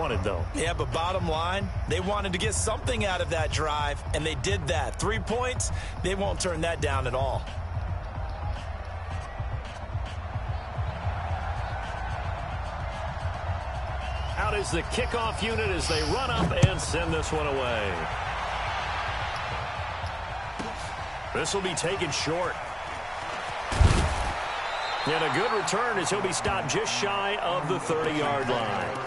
wanted, though. Yeah, but bottom line, they wanted to get something out of that drive, and they did that. 3 points, they won't turn that down at all. Out is the kickoff unit as they run up and send this one away. This will be taken short. And a good return as he'll be stopped just shy of the 30-yard line.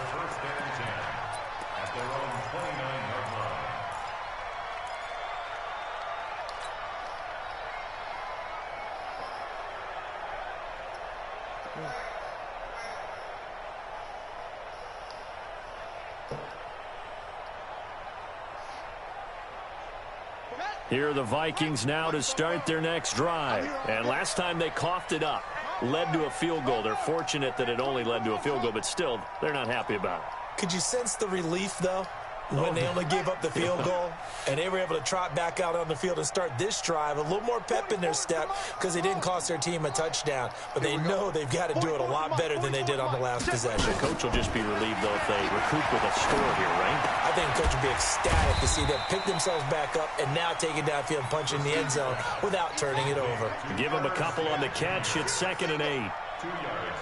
Here are the Vikings now to start their next drive. And last time they coughed it up, led to a field goal. They're fortunate that it only led to a field goal, but still, they're not happy about it. Could you sense the relief, though, when they only gave up the field goal and they were able to trot back out on the field and start this drive? A little more pep in their step because they didn't cost their team a touchdown, but they know they've got to do it a lot better than they did on the last possession. The coach will just be relieved, though, if they recoup with a score here, right? I think the coach will be ecstatic to see them pick themselves back up and now take it downfield and punch in the end zone without turning it over. Give them a couple on the catch. It's 2nd and 8.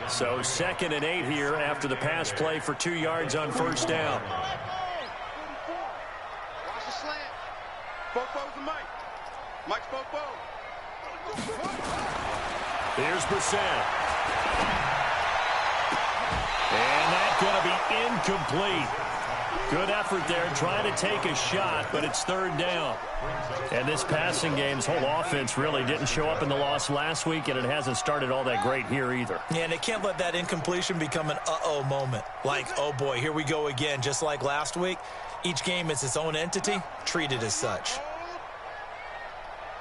So 2nd and 8 here after the pass play for 2 yards on first down. Watch the slant. Bofo's and Mike. Mike's Bofo. Here's Brissett. And that's going to be incomplete. Good effort there trying to take a shot, but it's 3rd down. And this passing game's whole offense really didn't show up in the loss last week, and it hasn't started all that great here either. Yeah, and they can't let that incompletion become an uh-oh moment. Like, oh boy, here we go again, just like last week. Each game is its own entity, treated as such.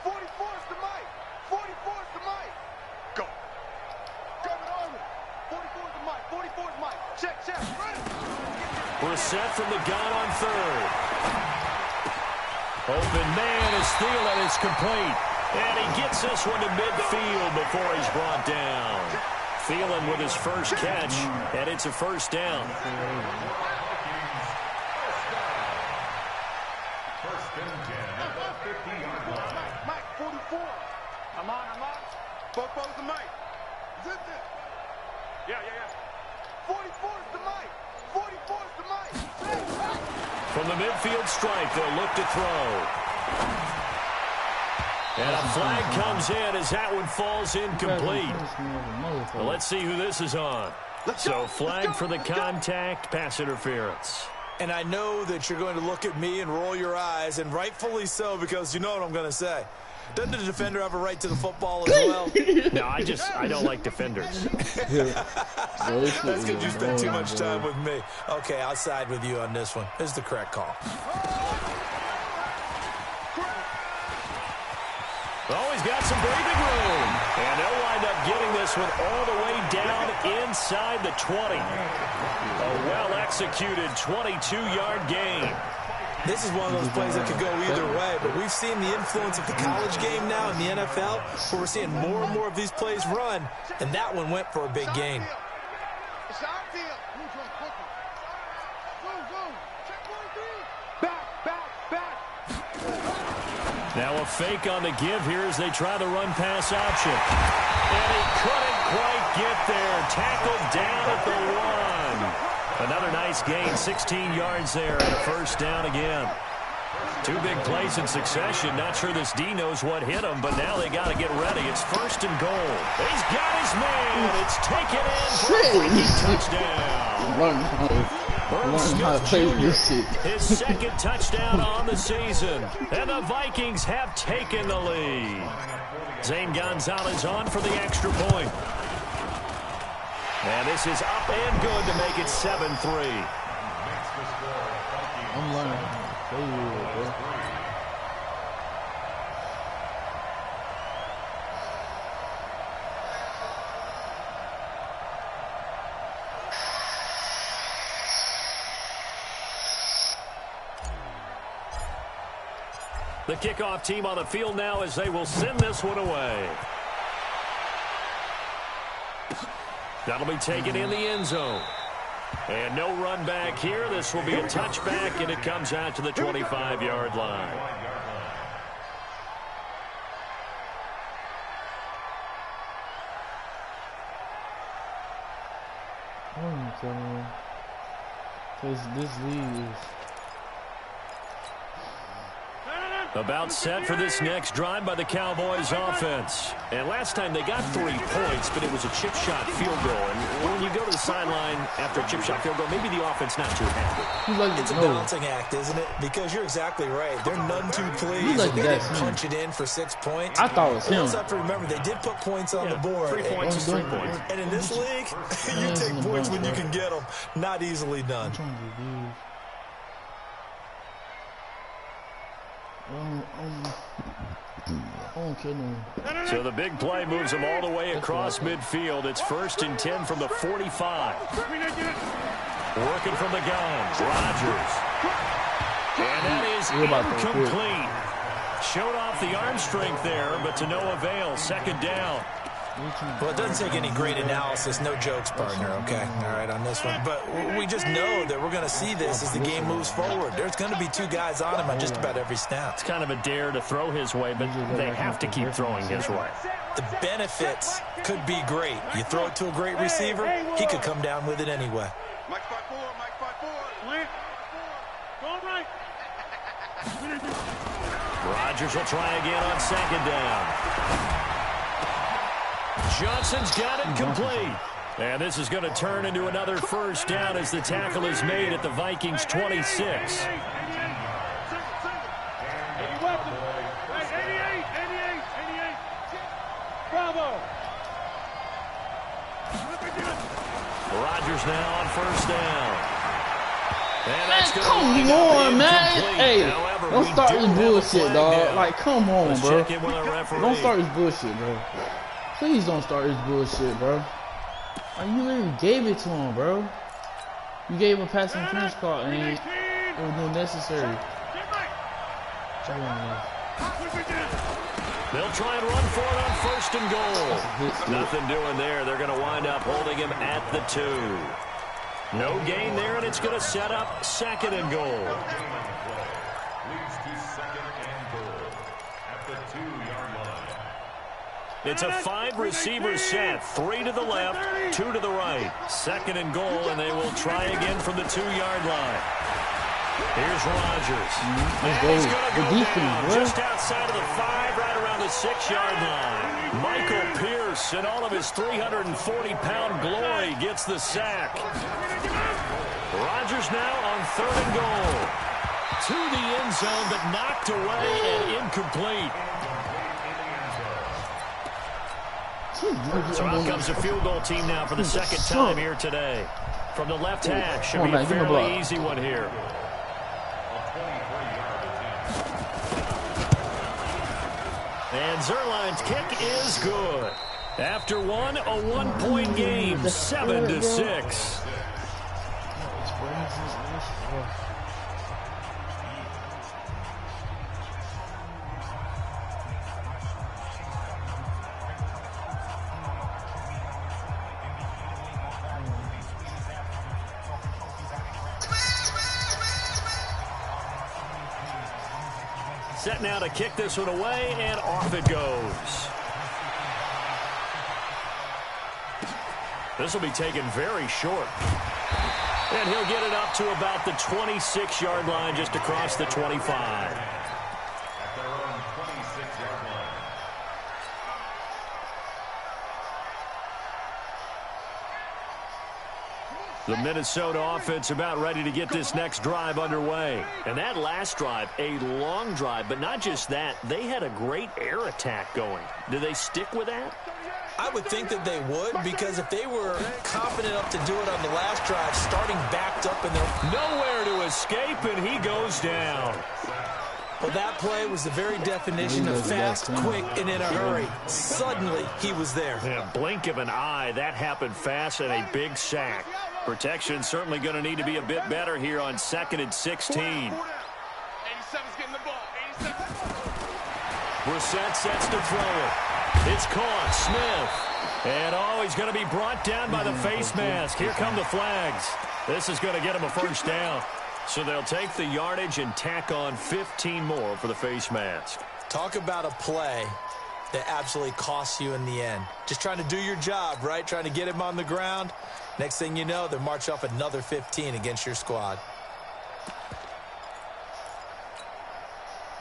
44 is the Mike. 44 is the Mike. Go. Go it over. 44 is the Mike. 44 is Mike. Check. Brissett from the gun on 3rd. Open man is Thielen. It's complete. And he gets this one to midfield before he's brought down. Thielen with his first catch, and it's a first down. Mike, 44. I'm on. Bofo's the Mike. Is it this? Yeah. 44 is the Mike. 44 is the Mike. From the midfield strike, they'll look to throw. And a flag comes in as that one falls incomplete. Well, let's see who this is on. So flag for the contact, pass interference. And I know that you're going to look at me and roll your eyes, and rightfully so, because you know what I'm going to say. Doesn't the defender have a right to the football as well? No, I don't like defenders. That's because you spend too much time with me. Okay, I'll side with you on this one. This is the correct call. Oh, he's got some breathing room. And they'll wind up getting this one all the way down inside the 20. A well-executed 22-yard gain. This is one of those plays that could go either way, but we've seen the influence of the college game now in the NFL, where we're seeing more and more of these plays run, and that one went for a big gain. It's our deal. Back. Now a fake on the give here as they try the run-pass option. And he couldn't quite get there. Tackled down at the 1. Another nice gain, 16 yards there, and a first down again. 2 big plays in succession. Not sure this D knows what hit him, but now they got to get ready. It's 1st and goal. He's got his man. It's taken in for a freaking touchdown. Learn how to play this shit. His 2nd touchdown on the season. And the Vikings have taken the lead. Zane Gonzalez on for the extra point. And this is up and good to make it 7-3. I'm learning how to play with it, bro. The kickoff team on the field now as they will send this one away. That'll be taken in the end zone. And no run back here. This will be a touchback, and it comes out to the 25-yard line. Because this league is... About set for this next drive by the Cowboys offense. And last time they got 3 points, but it was a chip shot field goal. And when you go to the sideline after a chip shot field goal, maybe the offense not too happy. It's a balancing act, isn't it? Because you're exactly right. They're none too pleased. They didn't punch it in for 6 points. I thought it was him. You also have to remember, they did put points on the board. 3 points is 3 points. And in this league, you take points when you can get them. Not easily done. So the big play moves them all the way across midfield. It's 1st and 10 from the 45. Working from the gun, Rodgers. And that is incomplete. Showed off the arm strength there, but to no avail. 2nd down. Well, it doesn't take any great analysis. No jokes, partner, okay? All right, on this one. But we just know that we're going to see this as the game moves forward. There's going to be 2 guys on him on just about every snap. It's kind of a dare to throw his way, but they have to keep throwing his way. The benefits could be great. You throw it to a great receiver, he could come down with it anyway. Mike 5-4, Mike 5-4. Lance, going right. Rodgers will try again on 2nd down. Johnson's got it complete. And this is going to turn into another 1st down as the tackle is made at the Vikings 26. Rodgers now on 1st down. And that's come on, man. Hey, don't start this bullshit, dog. Like, come on, bro. Don't start this bullshit, bro. Please don't start this bullshit, bro. Like, you literally gave it to him, bro. You gave him a pass interference call, and it was unnecessary. They'll try and run for it on 1st and goal. Nothing doing there. They're going to wind up holding him at the 2. No gain there, and it's going to set up 2nd and goal. It's a 5-receiver set. 3 to the left, 2 to the right. 2nd and goal, and they will try again from the 2-yard line. Here's Rodgers. He's going to go down just outside of the 5, right around the 6-yard line. Michael Pierce, in all of his 340-pound glory, gets the sack. Rodgers now on 3rd and goal. To the end zone, but knocked away and incomplete. So out comes the field goal team now for the 2nd time here today. From the left hash, should be a fairly easy one here. And Zerline's kick is good. After one, a 1-point game, 7-6. Set now to kick this one away, and off it goes. This will be taken very short. And he'll get it up to about the 26-yard line, just across the 25. The Minnesota offense about ready to get this next drive underway. And that last drive, a long drive, but not just that. They had a great air attack going. Do they stick with that? I would think that they would, because if they were confident enough to do it on the last drive, starting backed up in their... Nowhere to escape, and he goes down. Well, that play was the very definition of fast, quick, and in a hurry. Suddenly, he was there. In a blink of an eye, that happened fast, and a big sack. Protection certainly going to need to be a bit better here on 2nd and 16. 87's getting the ball. 87. Brissett sets to throw it. It's caught. Smith. And, he's going to be brought down by the face mask. Here come the flags. This is going to get him a first down. So they'll take the yardage and tack on 15 more for the face mask. Talk about a play that absolutely costs you in the end. Just trying to do your job, right? Trying to get him on the ground. Next thing you know, they march off another 15 against your squad.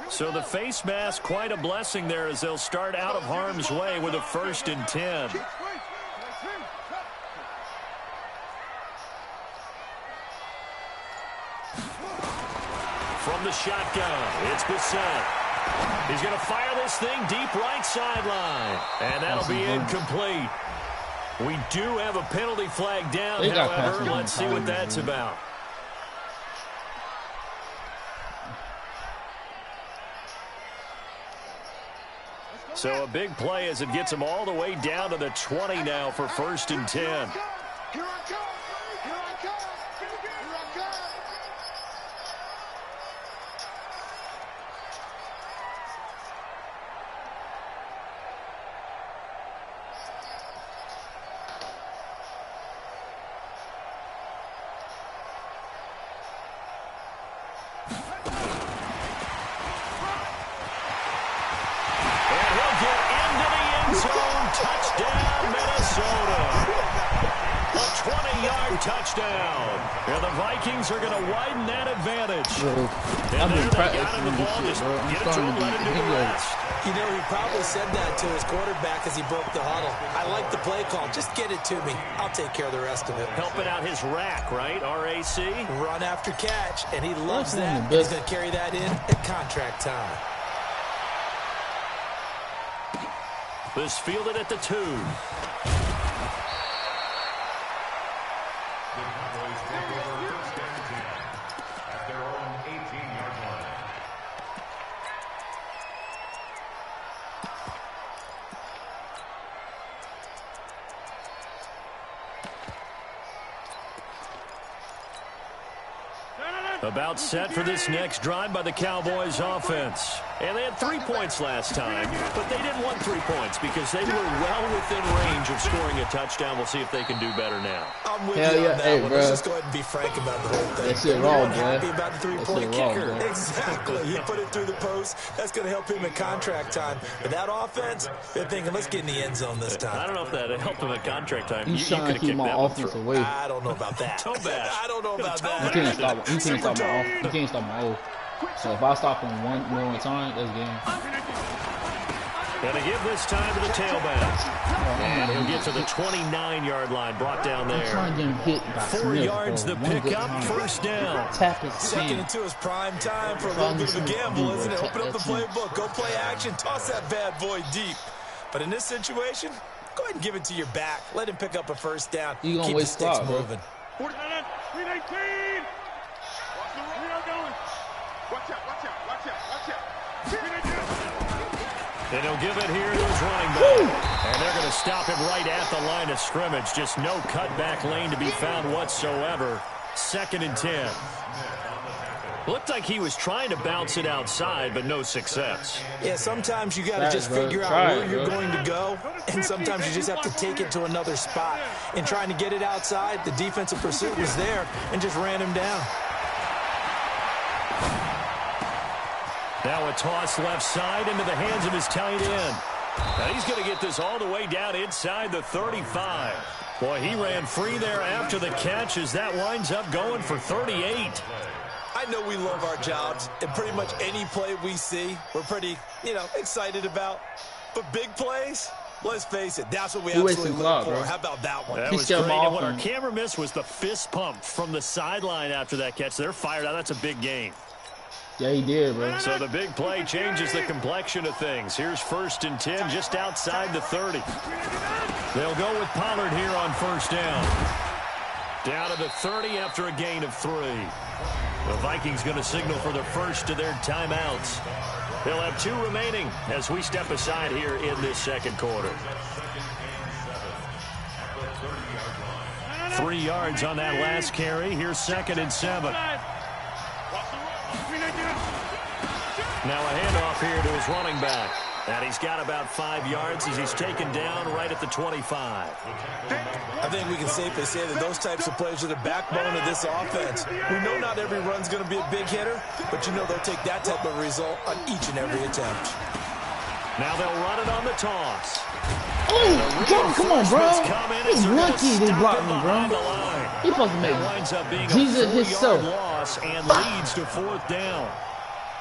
So the face mask, quite a blessing there as they'll start out of harm's way with a 1st and 10. From the shotgun, it's Bissett. He's going to fire this thing deep right sideline. And that'll be incomplete. We do have a penalty flag down, however. Let's see what that's about. So a big play as it gets him all the way down to the 20 now for 1st and 10. Here I come. Here I come. Here I come. Touchdown, Minnesota. A 20-yard touchdown. And the Vikings are going to widen that advantage. And there they got him the ball. Just get it to him, let him do the rest. You know, he probably said that to his quarterback as he broke the huddle. I like the play call. Just get it to me. I'll take care of the rest of it. Helping out his rack, right? RAC. Run after catch, and he loves that. And he's going to carry that in at contract time. This fielded at the 2. About set for this next drive by the Cowboys offense. And they had 3 points last time, but they didn't want 3 points because they were well within range of scoring a touchdown. We'll see if they can do better now. I'm with you on that one. Let's just go ahead and be frank about the whole thing. That's it wrong, man. Happy about the 3-point kicker. Exactly. He put it through the post. That's going to help him in contract time. But that offense, they're thinking, let's get in the end zone this time. I don't know if that helped him at contract time. He's trying to keep my offense away. I don't know about that. I don't know about that. You can't stop my off. So if I stop him one more time, that's game. Gonna give this time to the tailback. And he'll get to the 29-yard line, brought down there. I'm trying to get him hit by 4 yards the pickup, 1st down. Tap his Second into his prime time for a little bit of a gamble, isn't it? Open up the playbook, go play action, toss that bad boy deep. But in this situation, go ahead and give it to your back. Let him pick up a 1st down. You gonna keep waste the sticks clock, moving. 319. Watch the road. Watch out. And he'll give it here to his running back. And they're going to stop him right at the line of scrimmage. Just no cutback lane to be found whatsoever. 2nd and 10. Looked like he was trying to bounce it outside, but no success. Yeah, sometimes you got to just figure out where you're going to go, and sometimes you just have to take it to another spot. In trying to get it outside, the defensive pursuit was there and just ran him down. Now a toss left side into the hands of his tight end. Now he's going to get this all the way down inside the 35. Boy, he ran free there after the catch as that winds up going for 38. I know we love our jobs, and pretty much any play we see, we're pretty, excited about. But big plays, let's face it, that's what we absolutely look for. How about that one? That was great. And what our camera missed was the fist pump from the sideline after that catch. They're fired out. That's a big game. Yeah, he did, bro. So the big play changes the complexion of things. Here's 1st and 10 just outside the 30. They'll go with Pollard here on 1st down. Down to the 30 after a gain of 3. The Vikings going to signal for the first of their timeouts. They'll have 2 remaining as we step aside here in this second quarter. 3 yards on that last carry. Here's 2nd and 7. Now a handoff here to his running back. And he's got about 5 yards as he's taken down right at the 25. I think we can safely say that those types of plays are the backbone of this offense. We know not every run's going to be a big hitter, but you know they'll take that type of result on each and every attempt. Now they'll run it on the toss. Oh, John, come on, bro. He's lucky they blocked me, bro. He supposed to make Jesus himself. Loss and leads to 4th down.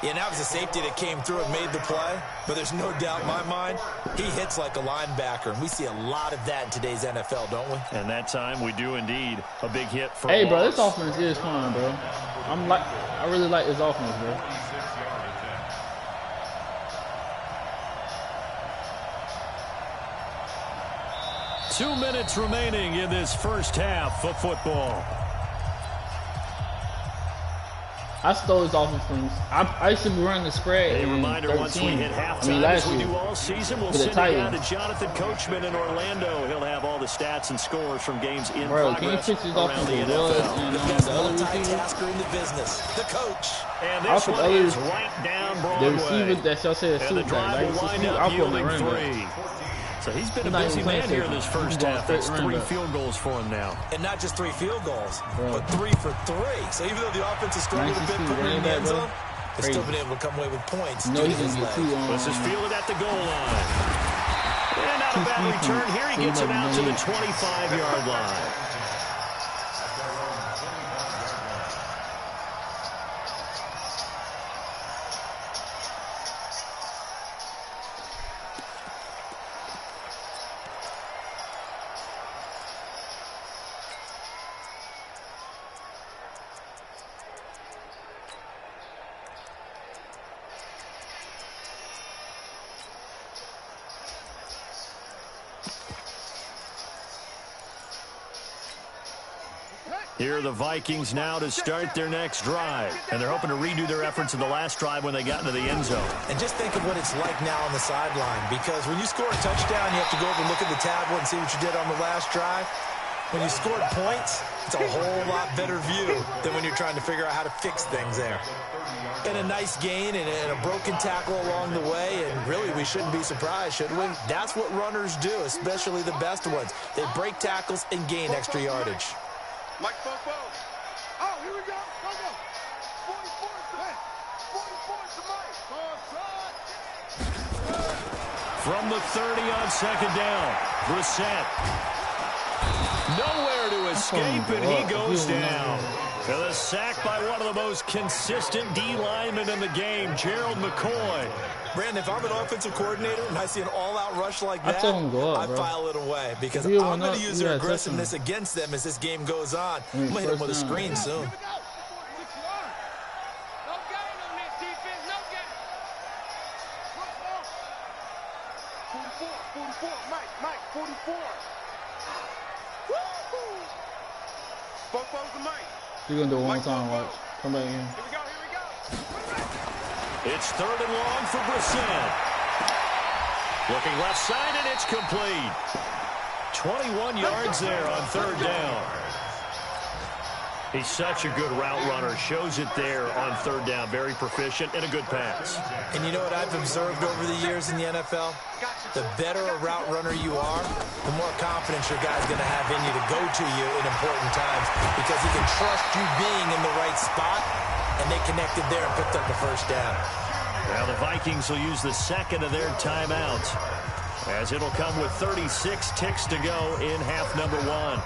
Yeah, and that was a safety that came through and made the play, but there's no doubt in my mind, he hits like a linebacker, and we see a lot of that in today's NFL, don't we? And that time we do indeed. A big hit for Hey, bro, this offense is fun, bro. I really like this offense, bro. Two minutes remaining in this first half of football. I stole his offense from him. I used to be running the spread. A reminder, once we hit halftime, as we do all season, we'll send it down to Jonathan Coachman in Orlando. He'll have all the stats and scores from games in progress can you fix his around the NFL. The best multitasker in the business, the coach. And this one is right down Broadway. The receiver that y'all said and the drive will wind up yielding 3. So he's been a busy man here in this first half. That's 3 field goals for him now. And not just 3 field goals, but 3 for 3. So even though the offense has struggled a bit putting it in the end zone, they've still been able to come away with points. Let's just field it at the goal line. And not a bad return here. He gets him out to the 25-yard line. Here are the Vikings now to start their next drive. And they're hoping to redo their efforts in the last drive when they got into the end zone. And just think of what it's like now on the sideline. Because when you score a touchdown, you have to go over and look at the tablet and see what you did on the last drive. When you scored points, it's a whole lot better view than when you're trying to figure out how to fix things there. And a nice gain and a broken tackle along the way, and really we shouldn't be surprised, should we? That's what runners do, especially the best ones. They break tackles and gain extra yardage. Mike Bobo. Oh, here we go. Go, go. 44 is the Mike. 44 is the Mike. From the 30 on second down, Brissett. Nowhere to escape, and he goes down. To the sack by one of the most consistent D linemen in the game, Gerald McCoy. Brandon, if I'm an offensive coordinator and I see an all-out rush like that, I file it away because I'm going to use their aggressiveness against them as this game goes on. I'm going to hit them with a screen soon. No gain on this defense, no gain. 44, Mike, 44. Woo-hoo. Bobo's the Mike. You're going to do it one time, watch. Come back in. Here we go. It's 3rd and long for Brissett. Looking left side, and it's complete. 21 yards there on 3rd down. He's such a good route runner. Shows it there on 3rd down. Very proficient and a good pass. And you know what I've observed over the years in the NFL? The better a route runner you are, the more confidence your guy's going to have in you to go to you in important times because he can trust you being in the right spot, and they connected there and picked up the 1st down. Now the Vikings will use the 2nd of their timeouts as it'll come with 36 ticks to go in half number 1.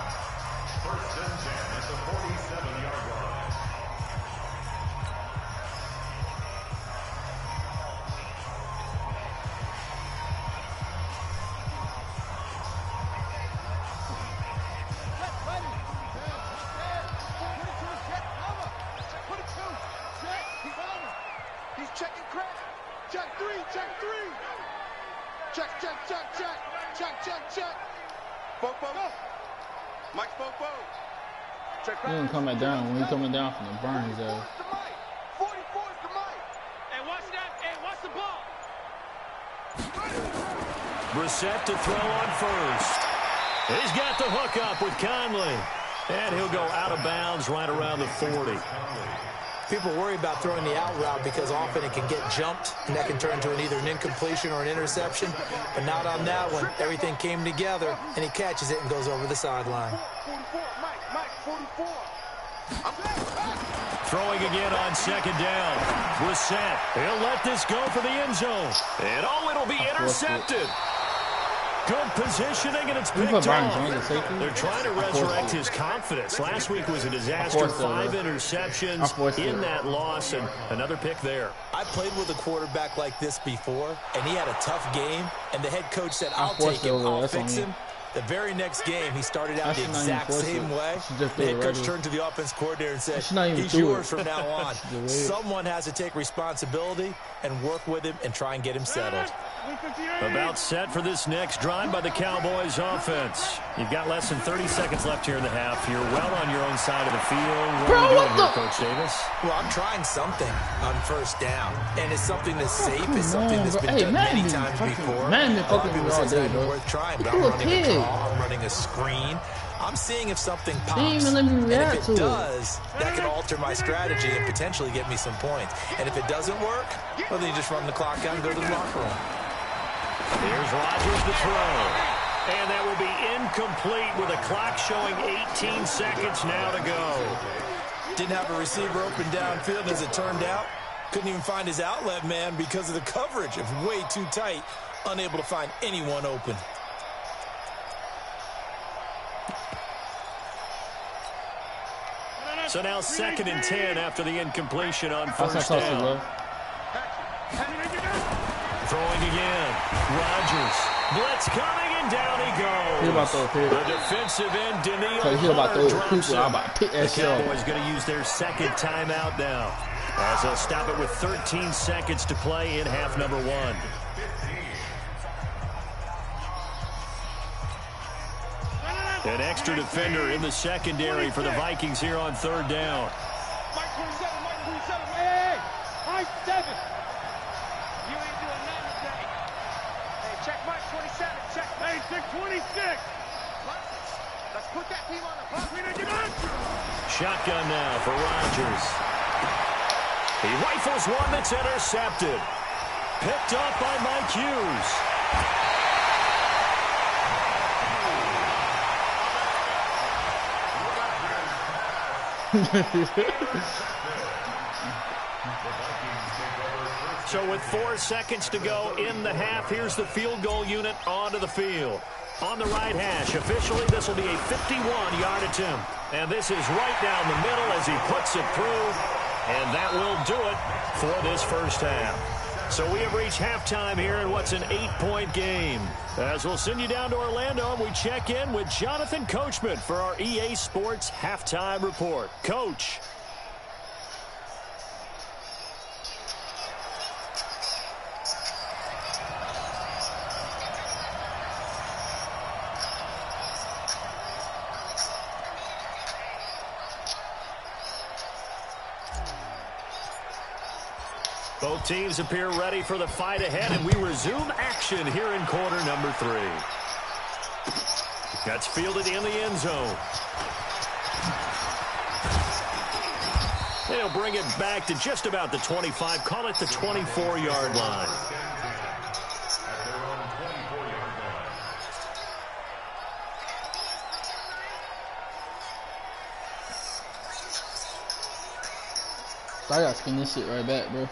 He ain't coming down. When he coming down from the burn, he's 44 is the Mike. Hey, watch that. Hey, watch the ball. Brissett to throw on first. He's got the hook up with Conley. And he'll go out of bounds right around the 40. People worry about throwing the out route because often it can get jumped, and that can turn into either an incompletion or an interception. But not on that one. Everything came together, and he catches it and goes over the sideline. 44. Throwing again on second down. Brissett, he'll let this go for the end zone. And it'll be intercepted. Good positioning, and it's picked off. They're trying to resurrect his confidence. Last week was a disaster. 5 interceptions in that loss, and another pick there. I played with a quarterback like this before, and he had a tough game, and the head coach said, I'll take him, I'll fix him. The very next game, he started out the exact same way. The head coach turned to the offense coordinator and said, he's yours from now on. Someone has to take responsibility and work with him and try and get him settled. About set for this next drive by the Cowboys offense. You've got less than 30 seconds left here in the half. You're well on your own side of the field. What are you doing here, Coach Davis? Well, I'm trying something on first down. And it's something that's safe. It's something that's been done many times before. People say it's not worth trying, but I'm running a draw. I'm running a screen. I'm seeing if something pops. And if it does, that can alter my strategy and potentially get me some points. And if it doesn't work, well, then you just run the clock out and go to the locker room. Here's Rodgers to throw. And that will be incomplete with a clock showing 18 seconds now to go. Didn't have a receiver open downfield as it turned out. Couldn't even find his outlet man because of the coverage. It was way too tight. Unable to find anyone open. So now 2nd and 10 after the incompletion on first down. Throwing again. Rodgers. Blitz coming, and down he goes. The defensive end, Daniil Hunter, drops him. The Cowboys going to use their second timeout now, as they'll stop it with 13 seconds to play in half number 1. An extra defender in the secondary for the Vikings here on 3rd down. Mike 27, hey, Mike 7. You ain't doing nothing today. Hey, check Mike 27, check. Hey, 626. Let's put that team on the clock. Shotgun now for Rodgers. He rifles one that's intercepted. Picked up by Mike Hughes. So with 4 seconds to go in the half, here's the field goal unit onto the field. On the right hash, officially this will be a 51-yard attempt. And this is right down the middle as he puts it through. And that will do it for this first half. So we have reached halftime here in what's an 8-point game. As we'll send you down to Orlando, and we check in with Jonathan Coachman for our EA Sports Halftime Report. Coach. Both teams appear ready for the fight ahead, and we resume action here in quarter number 3. That's fielded in the end zone. They'll bring it back to just about the 25, call it the 24-yard line. I gotta spin this shit right back, bro.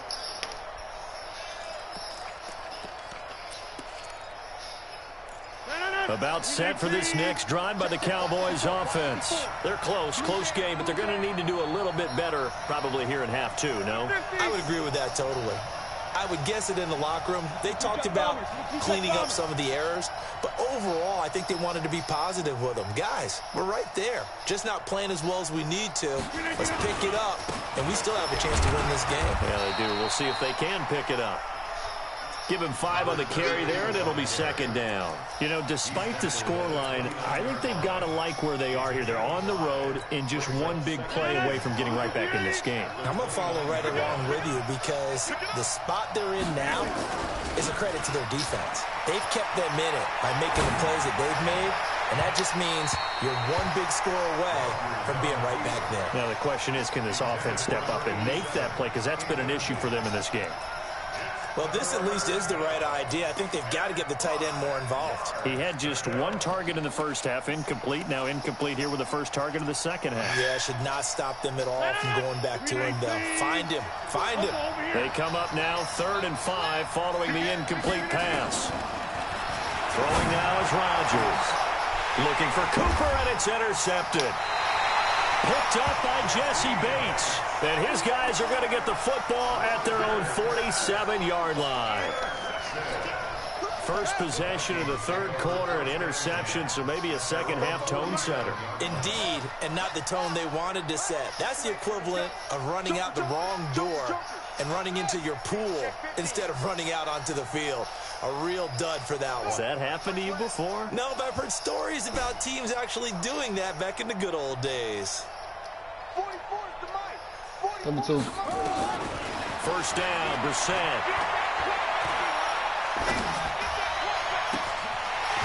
About set for this next drive by the Cowboys offense. They're close game, but they're going to need to do a little bit better probably here in half 2, no? I would agree with that totally. I would guess it in the locker room. They talked about cleaning up some of the errors, but overall, I think they wanted to be positive with them. Guys, we're right there. Just not playing as well as we need to. Let's pick it up, and we still have a chance to win this game. Yeah, they do. We'll see if they can pick it up. Give him 5 on the carry there, and it'll be second down. You know, despite the scoreline, I think they've got to like where they are here. They're on the road and just one big play away from getting right back in this game. I'm going to follow right along with you because the spot they're in now is a credit to their defense. They've kept them in it by making the plays that they've made, And that just means you're one big score away from being right back there. Now, the question is, can this offense step up and make that play? Because that's been an issue for them in this game. Well, this at least is the right idea. I think they've got to get the tight end more involved. He had just one target in the first half, incomplete. Now incomplete here with the first target of the second half. Yeah, should not stop them at all from going back to him, though. Find him. Find him. They come up now 3rd and 5 following the incomplete pass. Throwing now is Rodgers. Looking for Cooper, and it's intercepted. Picked up by Jesse Bates. And his guys are going to get the football at their own 47-yard line. First possession of the third quarter, an interception, so maybe a second-half tone setter. Indeed, and not the tone they wanted to set. That's the equivalent of running out the wrong door and running into your pool instead of running out onto the field. A real dud for that one. Has that happened to you before? No, but I've heard stories about teams actually doing that back in the good old days. 44 is the mic. Number 2. First down, Brissett.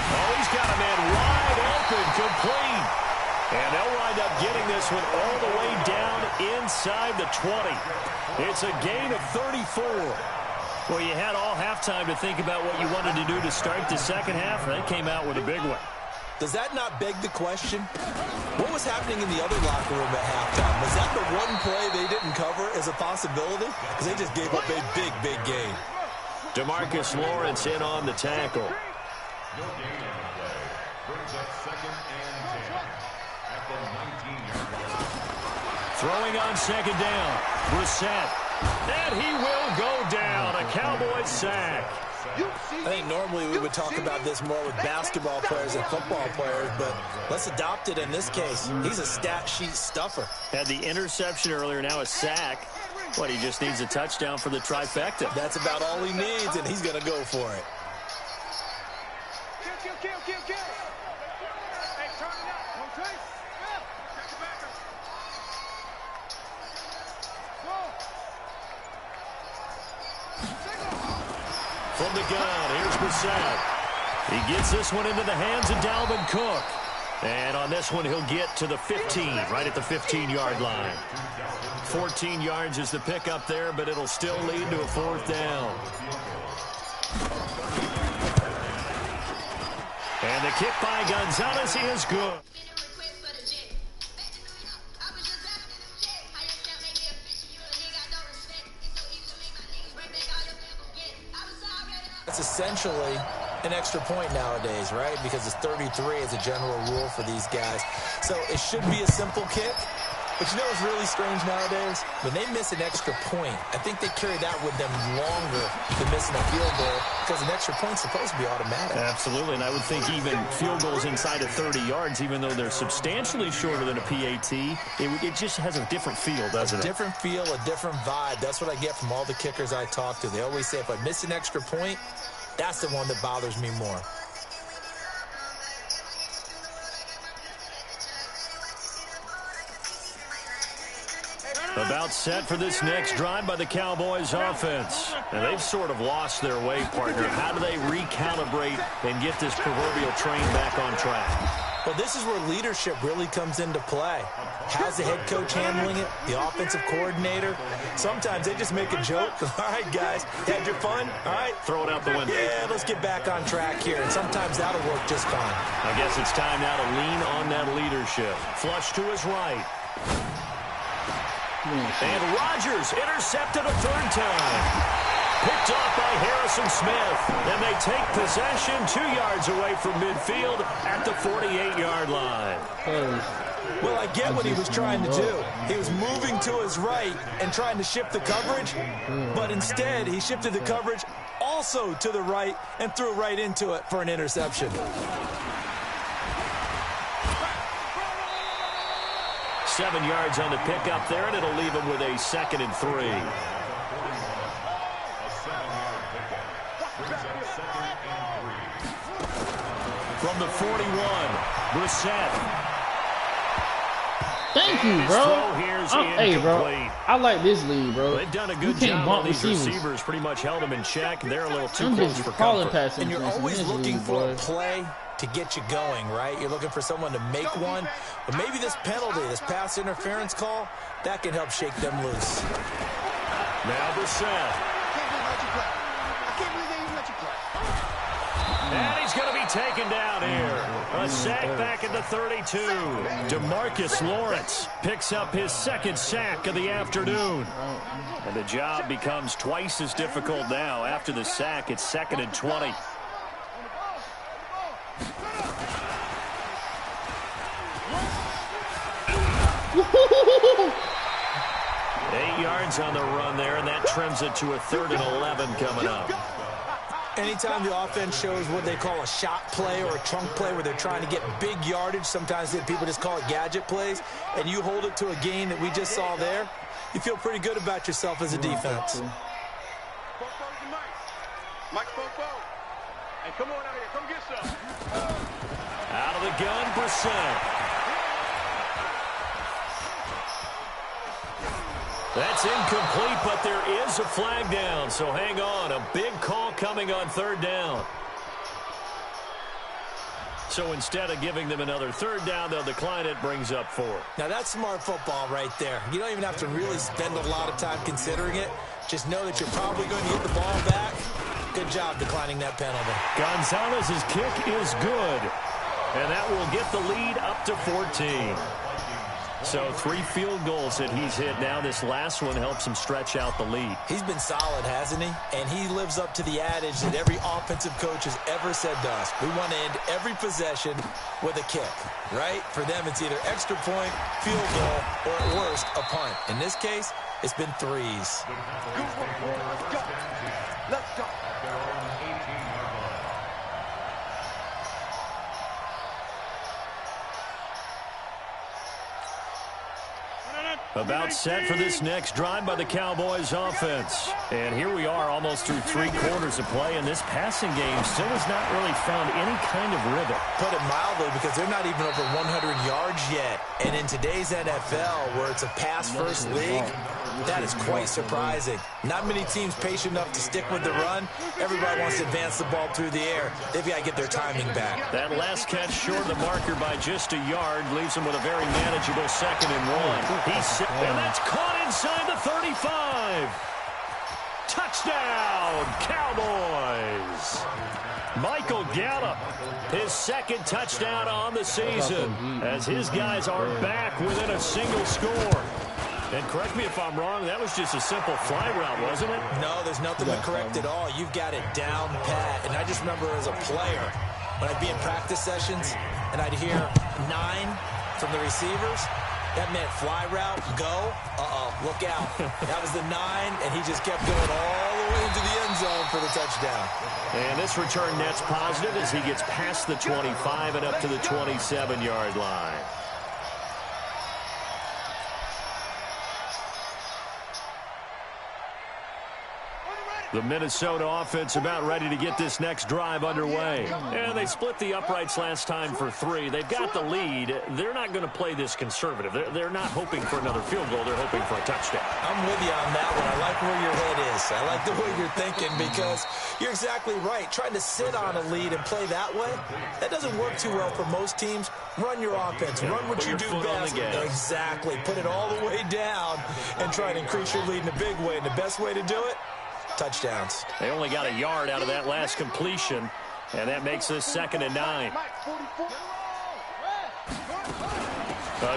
Oh, he's got a man wide open, complete. And they'll wind up getting this one all the way down inside the 20. It's a gain of 34. Well, you had all halftime to think about what you wanted to do to start the second half, and they came out with a big one. Does that not beg the question? What was happening in the other locker room at halftime? Was that the one play they didn't cover as a possibility? Because they just gave up a big, big gain. DeMarcus Lawrence in on the tackle. Throwing on second down. Brissett. And he will go down. A Cowboys sack. I think normally we would talk about this more with basketball players and football players, but let's adopt it in this case. He's a stat sheet stuffer. Had the interception earlier, now a sack. What, he just needs a touchdown for the trifecta. That's about all he needs, and he's going to go for it. Kill. Hey, turn it up. One take. Yeah. Check the backer. From the gun, here's Brissett. He gets this one into the hands of Dalvin Cook. And on this one, he'll get to the 15, right at the 15-yard line. 14 yards is the pickup there, but it'll still lead to a fourth down. And the kick by Gonzalez is good. It's essentially an extra point nowadays, right? Because it's 33 as a general rule for these guys. So it should be a simple kick. But you know what's really strange nowadays? When they miss an extra point, I think they carry that with them longer than missing a field goal because an extra point's supposed to be automatic. Absolutely, and I would think even field goals inside of 30 yards, even though they're substantially shorter than a PAT, it just has a different feel, doesn't it? A different feel, a different vibe. That's what I get from all the kickers I talk to. They always say, if I miss an extra point, that's the one that bothers me more. About set for this next drive by the Cowboys offense. And they've sort of lost their way, partner. How do they recalibrate and get this proverbial train back on track? Well, this is where leadership really comes into play. How's the head coach handling it? The offensive coordinator? Sometimes they just make a joke. All right, guys, had your fun? All right. Throw it out the window. Yeah, let's get back on track here. And sometimes that'll work just fine. I guess it's time now to lean on that leadership. Flush to his right. And Rodgers intercepted a third time. Picked off by Harrison Smith. And they take possession 2 yards away from midfield at the 48-yard line. Well, I get what he was trying to do. He was moving to his right and trying to shift the coverage. But instead, he shifted the coverage also to the right and threw right into it for an interception. 7 yards on the pickup there, and it'll leave him with a 2nd and 3. From the 41, Brissett. Thank you, bro. Hey, bro. I like this lead, bro. They've done a good job on these receivers. Pretty much held them in check. They're a little too close for comfort. And you're always looking for a play to get you going, right? You're looking for someone to make one. But maybe this penalty, this pass interference call, that can help shake them loose. Now Brissett. And he's going to be taken down here. A sack back at the 32. DeMarcus Lawrence picks up his second sack of the afternoon. And the job becomes twice as difficult now. After the sack, it's 2nd and 20. 8 yards on the run there, and that trims it to a 3rd and 11 coming up. Anytime the offense shows what they call a shot play or a trunk play where they're trying to get big yardage, sometimes people just call it gadget plays, and you hold it to a gain that we just saw there, you feel pretty good about yourself as a defense. Mike Popo. And come on out here. Come get some. Out of the gun, Brissett. That's incomplete, but there is a flag down, so hang on. A big call coming on 3rd down. So instead of giving them another 3rd down, they'll decline it, brings up 4. Now that's smart football right there. You don't even have to really spend a lot of time considering it. Just know that you're probably going to get the ball back. Good job declining that penalty. Gonzalez's kick is good, and that will get the lead up to 14. So 3 field goals that he's hit now. This last one helps him stretch out the lead. He's been solid, hasn't he? And he lives up to the adage that every offensive coach has ever said to us. We want to end every possession with a kick, right? For them, it's either extra point, field goal, or at worst, a punt. In this case, it's been 3s. Let's go. Let's go. About set for this next drive by the Cowboys offense. And here we are almost through 3 quarters of play, and this passing game still has not really found any kind of rhythm. Put it mildly, because they're not even over 100 yards yet. And in today's NFL, where it's a pass-first league, that is quite surprising. Not many teams patient enough to stick with the run. Everybody wants to advance the ball through the air. They've got to get their timing back. That last catch short of the marker by just a yard leaves him with a very manageable 2nd and 1. He's set, and that's caught inside the 35. Touchdown, Cowboys. Michael Gallup, his 2nd touchdown on the season, as his guys are back within a single score. And correct me if I'm wrong, that was just a simple fly route, wasn't it? No, there's nothing to correct at all. You've got it down pat. And I just remember as a player, when I'd be in practice sessions and I'd hear 9 from the receivers, that meant fly route, go, look out. That was the 9, and he just kept going all the way into the end zone for the touchdown. And this return net's positive as he gets past the 25 and up to the 27-yard line. The Minnesota offense about ready to get this next drive underway. And they split the uprights last time for 3. They've got the lead. They're not going to play this conservative. They're not hoping for another field goal. They're hoping for a touchdown. I'm with you on that one. I like where your head is. I like the way you're thinking, because you're exactly right. Trying to sit on a lead and play that way, that doesn't work too well for most teams. Run your offense. Run what you do best. Exactly. Put it all the way down and try to increase your lead in a big way. And the best way to do it, touchdowns. They only got a yard out of that last completion, and that makes this 2nd and 9.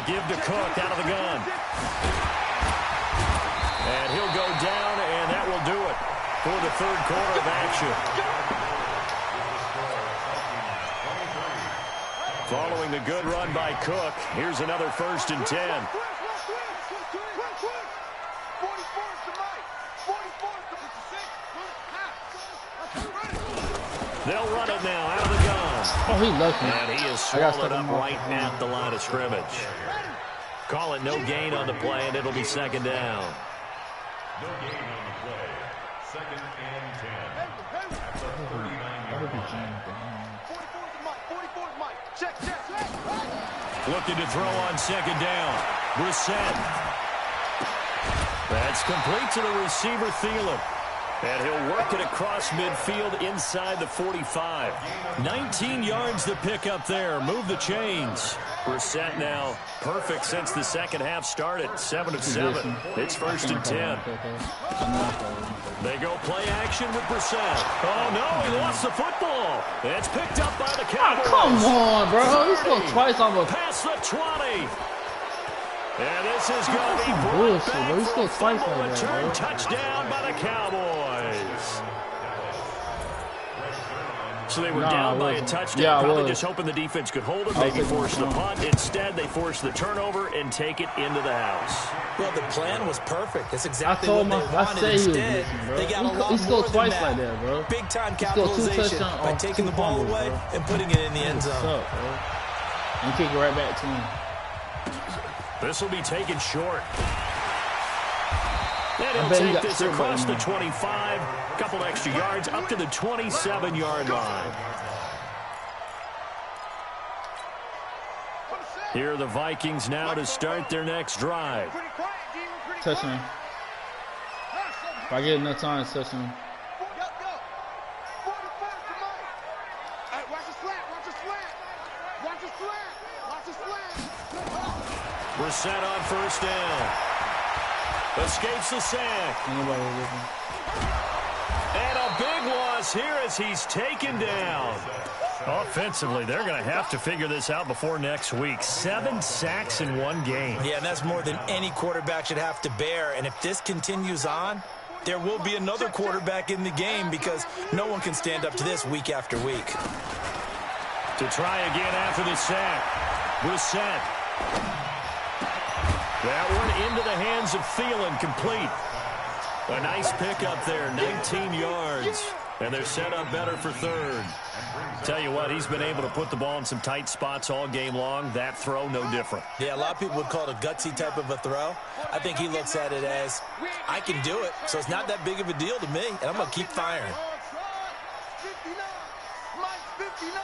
Give to Cook out of the gun. And he'll go down, and that will do it for the 3rd quarter of action. Following the good run by Cook, here's another 1st and 10. They'll run it now out of the gun. Oh, he lucky. And he is swallowed up right at the line of scrimmage. Call it no gain on the play, and it'll be 2nd down. No gain on the play. 2nd and 10. After 39 yards. 44's Mike. Check. Looking to throw on 2nd down. Brissett. That's complete to the receiver, Thielen. And he'll work it across midfield inside the 45. 19 yards to pick up there. Move the chains. Brissett now perfect since the second half started. 7 of 7. It's 1st and 10. They go play action with Brissett. Oh, no, he lost the football. It's picked up by the Cowboys. Oh, come on, bro. He scored twice on the... Past the 20. And this is going to be bullshit, bro. He scored twice like that, return bro. touchdown by the Cowboys. So they were down by a touchdown, probably just hoping the defense could hold it, maybe force the punt. Instead, they forced the turnover and take it into the house. Well, the plan was perfect. That's exactly what they wanted. Instead, they got a lot more than twice that. Like that, bro. Big-time capitalization by taking the ball away and putting it in the end zone. And kick it right back to him. This will be taken short. And he'll take this across the 25. A couple extra yards up to the 27-yard line. Here are the Vikings now to start their next drive. Touchdown. If I get enough time, touchdown. Brissett on 1st down. Escapes the sack. And a big loss here as he's taken down. Offensively, they're going to have to figure this out before next week. 7 sacks in one game. Yeah, and that's more than any quarterback should have to bear. And if this continues on, there will be another quarterback in the game because no one can stand up to this week after week. To try again after the sack. Brissett. That one into the hands of Thielen, complete. A nice pickup there, 19 yards. And they're set up better for 3rd. Tell you what, he's been able to put the ball in some tight spots all game long. That throw, no different. Yeah, a lot of people would call it a gutsy type of a throw. I think he looks at it as, I can do it, so it's not that big of a deal to me, and I'm going to keep firing. 59. Mike's 59.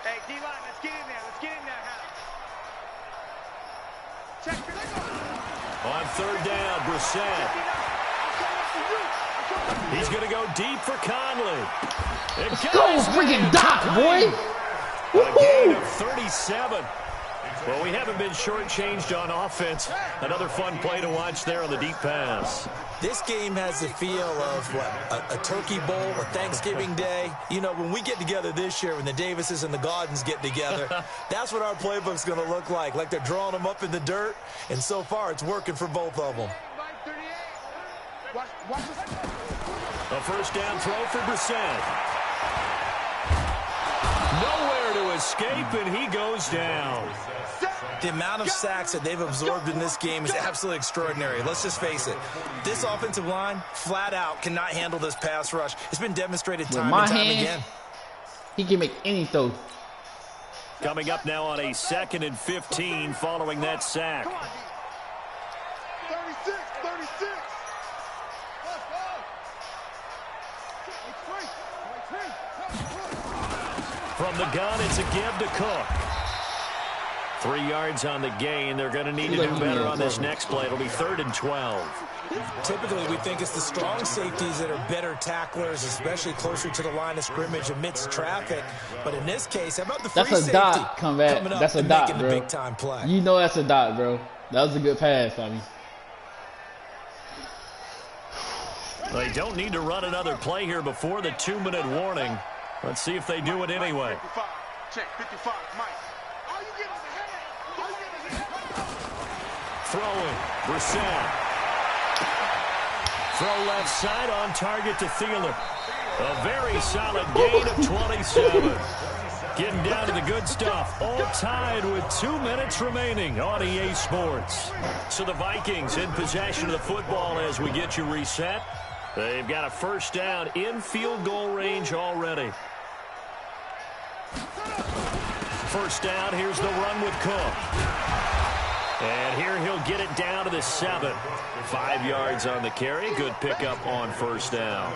Hey, D-line, let's get in there. Let's get in there, On 3rd down, Brissett. He's going to go deep for Conley. Let's go, freaking Doc, boy! A gain of 37. Well, we haven't been shortchanged on offense. Another fun play to watch there on the deep pass. This game has the feel of, what, a turkey bowl, a Thanksgiving Day. You know, when we get together this year, when the Davises and the Gaudens get together, that's what our playbook's going to look like. Like they're drawing them up in the dirt, and so far it's working for both of them. A 1st down throw for Brissett. Nowhere to escape, and he goes down. The amount of sacks that they've absorbed in this game is absolutely extraordinary. Let's just face it. This offensive line, flat out, cannot handle this pass rush. It's been demonstrated time and time again. He can make any throw. Coming up now on a 2nd and 15 following that sack. 36, 36. From the gun, it's a give to Cook. 3 yards on the gain. They're going to need to do better on this next play. It'll be 3rd and 12. Typically, we think it's the strong safeties that are better tacklers, especially closer to the line of scrimmage amidst traffic. But in this case, how about the free safety? That's a dot, come back. That's a dot, bro. Big time play. You know that's a dot, bro. That was a good pass, I mean. They don't need to run another play here before the 2-minute warning. Let's see if they do it anyway. 55. Check, 55, Mike. All you get is a head. All you get is a head. Throwing, Brissett. Throw left side on target to Thielen. A very solid gain of 27. Getting down to the good stuff. All tied with 2 minutes remaining on EA Sports. So the Vikings in possession of the football as we get you reset. They've got a 1st down in field goal range already. 1st down, here's the run with Cook. And here he'll get it down to the 7. 5 yards on the carry. Good pickup on 1st down.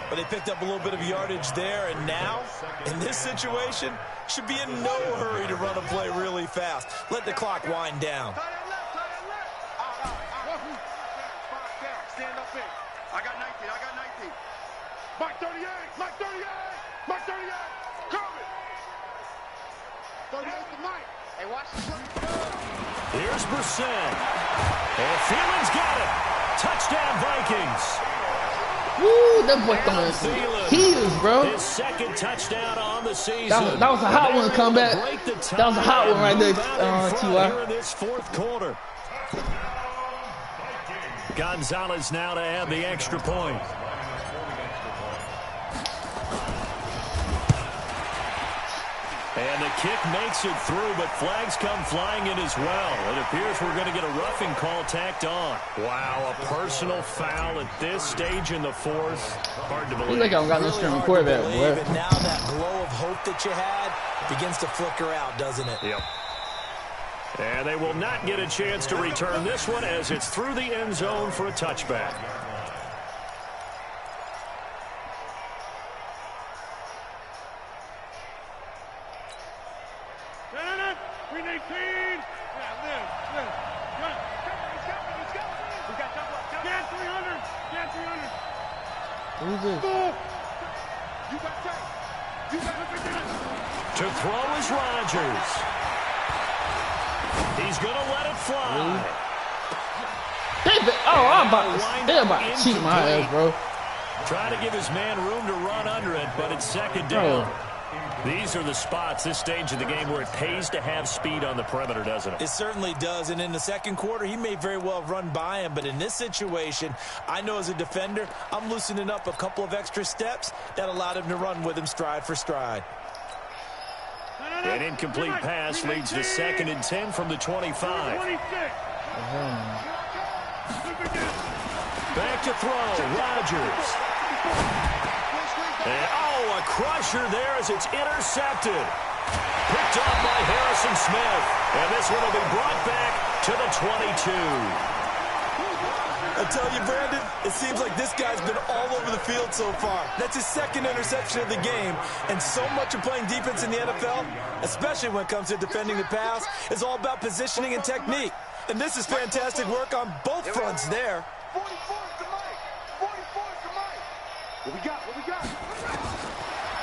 But they picked up a little bit of yardage there, and now, in this situation, should be in no hurry to run a play really fast. Let the clock wind down. Stand up in. I got 19. Mark 38. Mark 38. Mark 38. Coming. 38 to Mike. Hey, watch this. Here's Brissett. And Thiel's got it. Touchdown, Vikings. Woo, that boy throwing heels, bro. His second touchdown on the season. That was a hot one to come back. That was a hot one right there, T.Y. Here in this fourth quarter. Gonzalez now to add the extra point. And the kick makes it through, but flags come flying in as well. It appears we're going to get a roughing call tacked on. Wow, a personal foul at this stage in the fourth. Hard to believe. He's like I don't got this string quarterback, boy. And now that glow of hope that you had begins to flicker out, doesn't it? Yep. And they will not get a chance to return this one as it's through the end zone for a touchback. Who's this? To throw is Rodgers. He's going to let it fly. They're about to cheat my ass, bro. Trying to give his man room to run under it, but it's second down. These are the spots, this stage of the game, where it pays to have speed on the perimeter, doesn't it? It certainly does, and in the second quarter, he may very well have run by him, but in this situation, I know as a defender, I'm loosening up a couple of extra steps that allowed him to run with him stride for stride. An incomplete pass leads to 2nd and 10 from the 25. Back to throw, Rodgers. And, a crusher there as it's intercepted. Picked up by Harrison Smith. And this one will be brought back to the 22. I tell you, Brandon, it seems like this guy's been all over the field so far. That's his second interception of the game. And so much of playing defense in the NFL, especially when it comes to defending the pass, is all about positioning and technique. And this is fantastic work on both fronts there. 44 is the mic. 44 is the mic. What we got?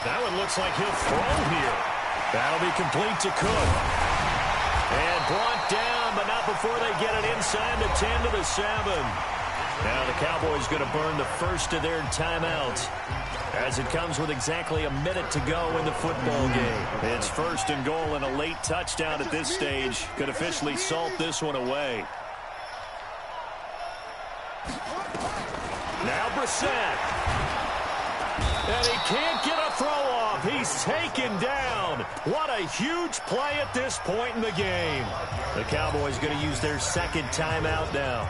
That one looks like he'll throw here. That'll be complete to Cook. And brought down, but not before they get it inside the 10 to the 7. Now the Cowboys going to burn the first of their timeouts as it comes with exactly a minute to go in the football game. It's 1st and goal, and a late touchdown at this stage could officially salt this one away. Now Brissett. And he can't get a throw off. He's taken down. What a huge play at this point in the game. The Cowboys going to use their second timeout now,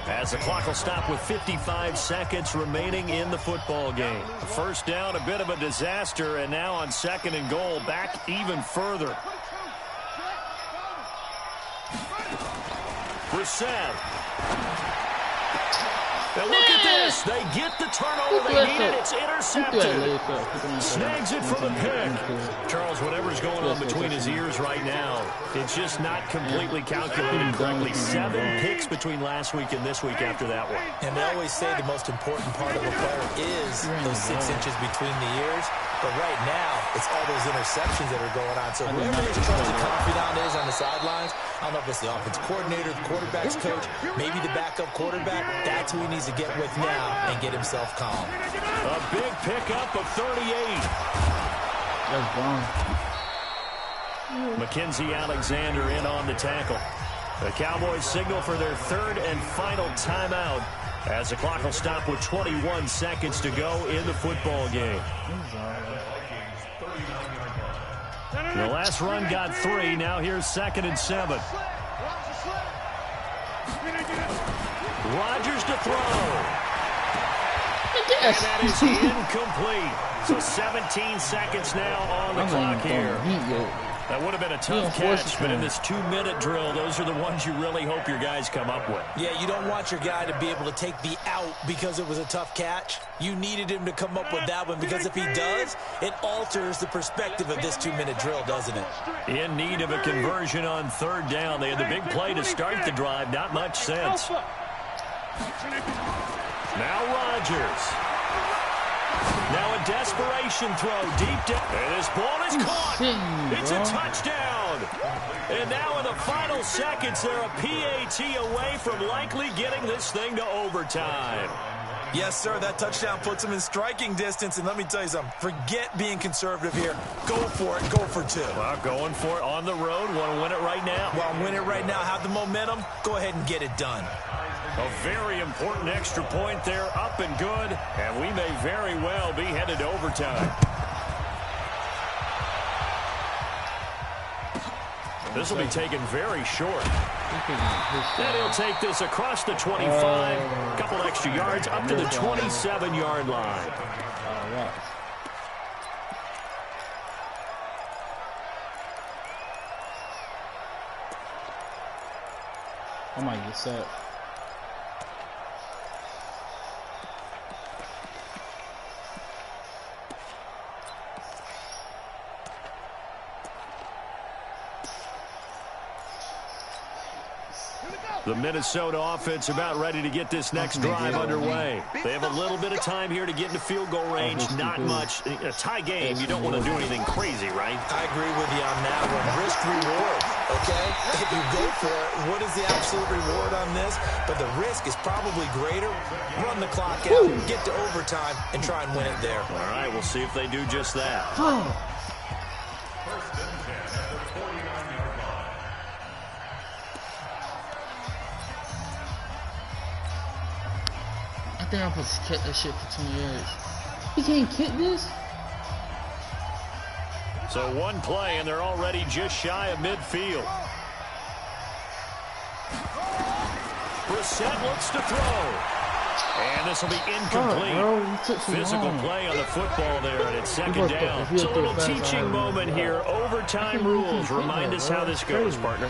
as the clock will stop with 55 seconds remaining in the football game. First down, a bit of a disaster, and now on 2nd and goal, back even further. Brissett. Now look at this. They get the turnover they needed. It's intercepted. Snags it for the pick. Charles, whatever's going on between his ears right now, it's just not completely calculated correctly. 7 picks between last week and this week after that one. And they always say the most important part of a player is those 6 inches between the ears. But right now, it's all those interceptions that are going on. So whoever his trusted confidant is on the sidelines, I don't know if it's the offense coordinator, the quarterback's coach, maybe the backup quarterback, that's who he needs to get with now and get himself calm. A big pickup of 38. That's bomb. Mackenzie Alexander in on the tackle. The Cowboys signal for their 3rd and final timeout as the clock will stop with 21 seconds to go in the football game. The last run got 3. Now here's 2nd and 7. Rodgers to throw. And that is incomplete. So 17 seconds now on the clock here. That would have been a tough catch, but in this 2-minute drill, those are the ones you really hope your guys come up with. Yeah, you don't want your guy to be able to take the out because it was a tough catch. You needed him to come up with that one, because if he does, it alters the perspective of this 2-minute drill, doesn't it? In need of a conversion on 3rd down. They had the big play to start the drive. Not much sense. Now Rodgers. Now a desperation throw deep down. And this ball is caught. It's a touchdown. And now in the final seconds, they're a PAT away from likely getting this thing to overtime. Yes, sir, that touchdown puts them in striking distance. And let me tell you something, forget being conservative here. Go for it, go for two. Well, going for it on the road. Want to win it right now. Well, win it right now, have the momentum. Go ahead and get it done. A very important extra point there, up and good. And we may very well be headed to overtime. This will be taken very short. And he'll take this across the 25. A couple extra yards up to the 27-yard line. I might get set. The Minnesota offense about ready to get this next drive underway. They have a little bit of time here to get into field goal range. Not much. In a tie game, you don't want to do anything crazy, right? I agree with you on that one. Risk-reward, okay? If you go for it, what is the absolute reward on this? But the risk is probably greater. Run the clock out, get to overtime, and try and win it there. All right, we'll see if they do just that. I think I'm supposed to kick that shit for 20 yards. He can't kick this? So one play, and they're already just shy of midfield. Brissett looks to throw. And this will be incomplete. Physical play on the football there, and it's second down. It's a little teaching moment here. Overtime rules. Remind us how this goes, partner.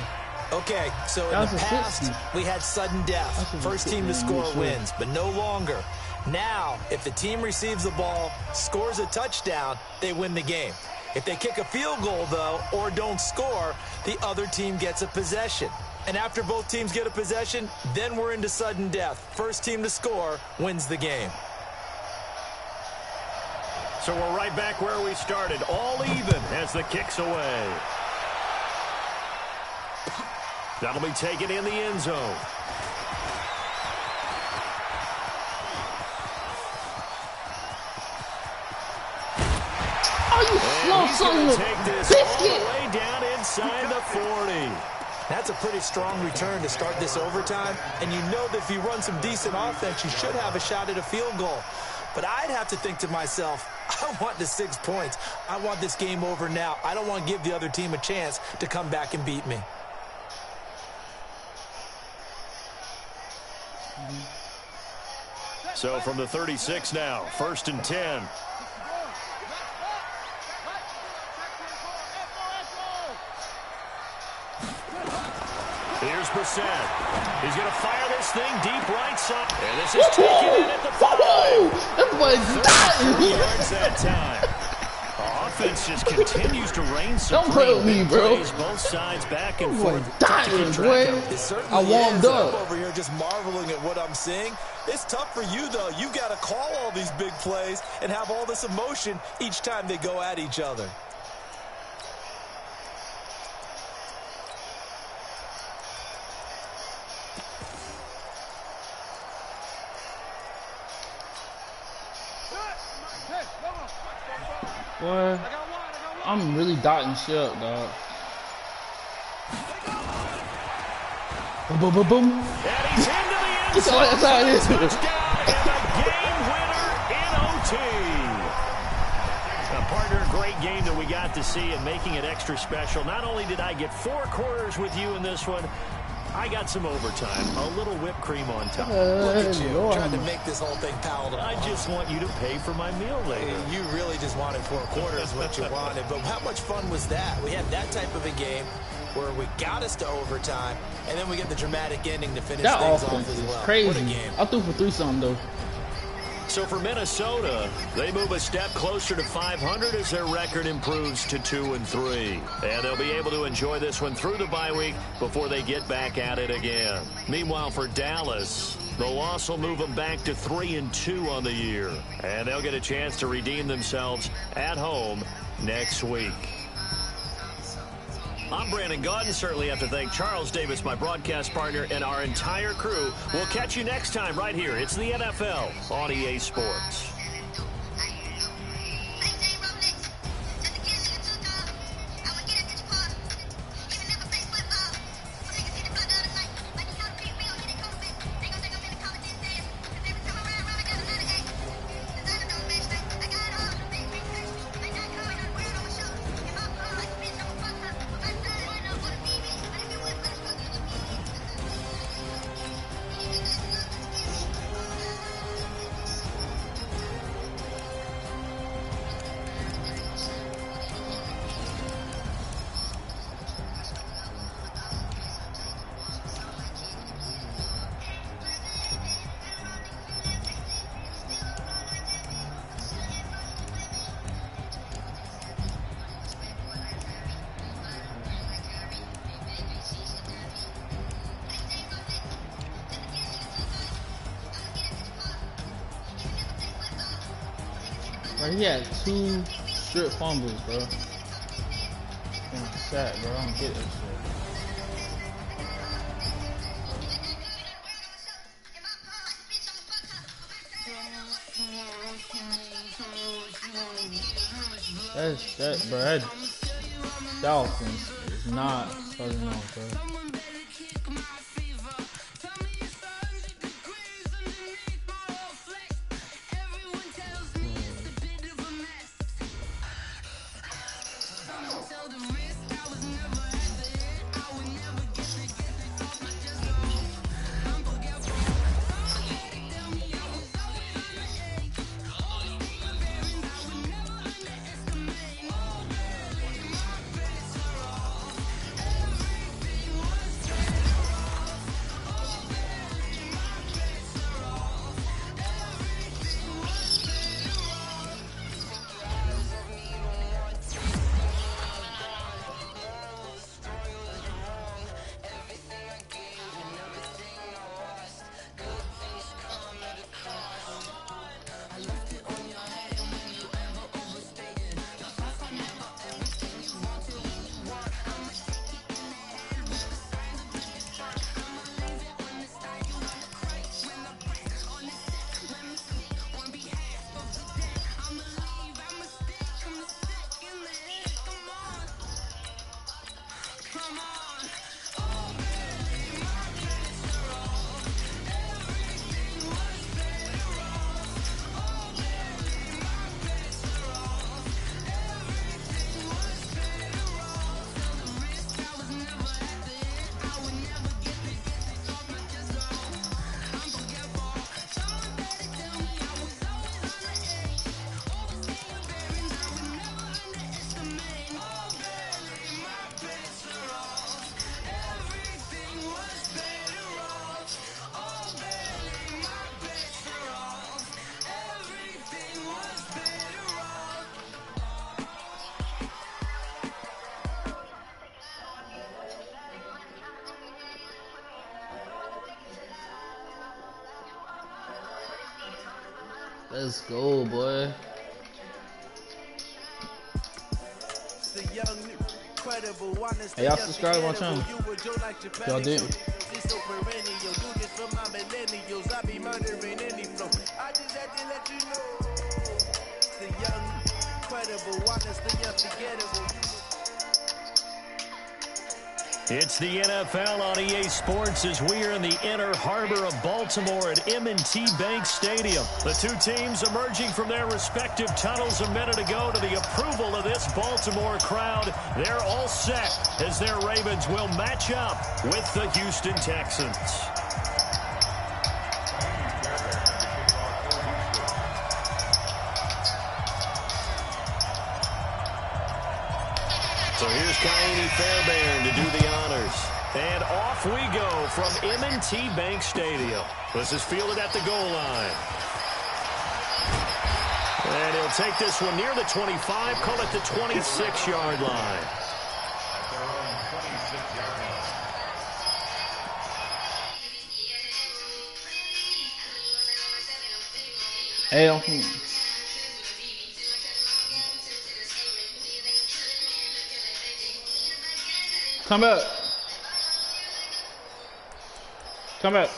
Okay, so in the past, we had sudden death. First team to score wins, but no longer. Now, if the team receives the ball, scores a touchdown, they win the game. If they kick a field goal, though, or don't score, the other team gets a possession. And after both teams get a possession, then we're into sudden death. First team to score wins the game. So we're right back where we started, all even as the kick's away. That'll be taken in the end zone. Oh, you slow son of take this all the way down inside the 40. That's a pretty strong return to start this overtime. And you know that if you run some decent offense, you should have a shot at a field goal. But I'd have to think to myself, I want the 6 points. I want this game over now. I don't want to give the other team a chance to come back and beat me. So from the 36 now, 1st and 10. Here's Brissett. He's going to fire this thing deep right side. And this is taken in at the 5. That boy's dying. Yards that time. Offense just continues to reign supreme. Don't play with me, bro. Both sides back and forth. Dying, boy. I warmed up. I'm over here just marveling at what I'm seeing. It's tough for you, though. You got to call all these big plays and have all this emotion each time they go at each other. Boy, I'm really dotting shit up, dog. Boom, boom, boom, boom. And he's into the end zone. That's how it is. Touchdown and a game winner in OT. Partner, great game that we got to see and making it extra special. Not only did I get 4 quarters with you in this one, I got some overtime, a little whipped cream on top. Look at you, trying to make this whole thing palatable. I just want you to pay for my meal later. You really just wanted 4 quarters what you wanted, but how much fun was that? We had that type of a game where we got us to overtime, and then we get the dramatic ending to finish things off as well. Crazy. What a game. I threw for 3 something, though. So for Minnesota, they move a step closer to 500 as their record improves to 2-3. And they'll be able to enjoy this one through the bye week before they get back at it again. Meanwhile, for Dallas, The loss will move them back to 3-2 on the year. And they'll get a chance to redeem themselves at home next week. I'm Brandon Gaudin. Certainly have to thank Charles Davis, my broadcast partner, and our entire crew. We'll catch you next time right here. It's the NFL on EA Sports. Bro, he had 2 strip fumbles, bro. Damn sack, bro. I don't get that shit. Bro. That Dolphins is not starting off, bro. Let's go, boy. Hey, y'all subscribe to my channel. Y'all did. It's the NFL on EA Sports as we are in the inner harbor of Baltimore at M&T Bank Stadium. The two teams emerging from their respective tunnels a minute ago to the approval of this Baltimore crowd. They're all set as their Ravens will match up with the Houston Texans. So here's Kaini Fairbairn to do the honors. And off we go from M&T Bank Stadium. This is fielded at the goal line. And he'll take this one near the 25, call it the 26-yard line. Hey, come back. Come back.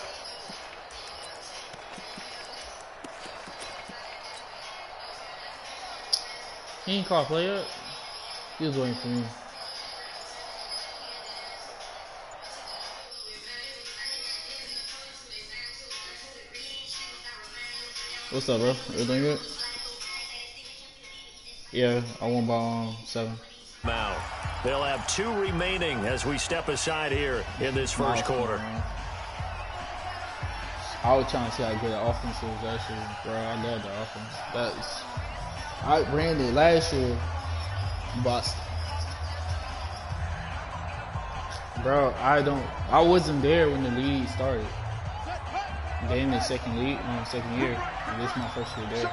He ain't called play up. He was waiting for me. What's up, bro? Everything good? Yeah, I won by 7. Now, they'll have 2 remaining as we step aside here in this first quarter. I was trying to see how good the offense was actually, bro. I love the offense. I ran it last year, bust. Bro, I wasn't there when the league started. They in the second year, and this is my first year there.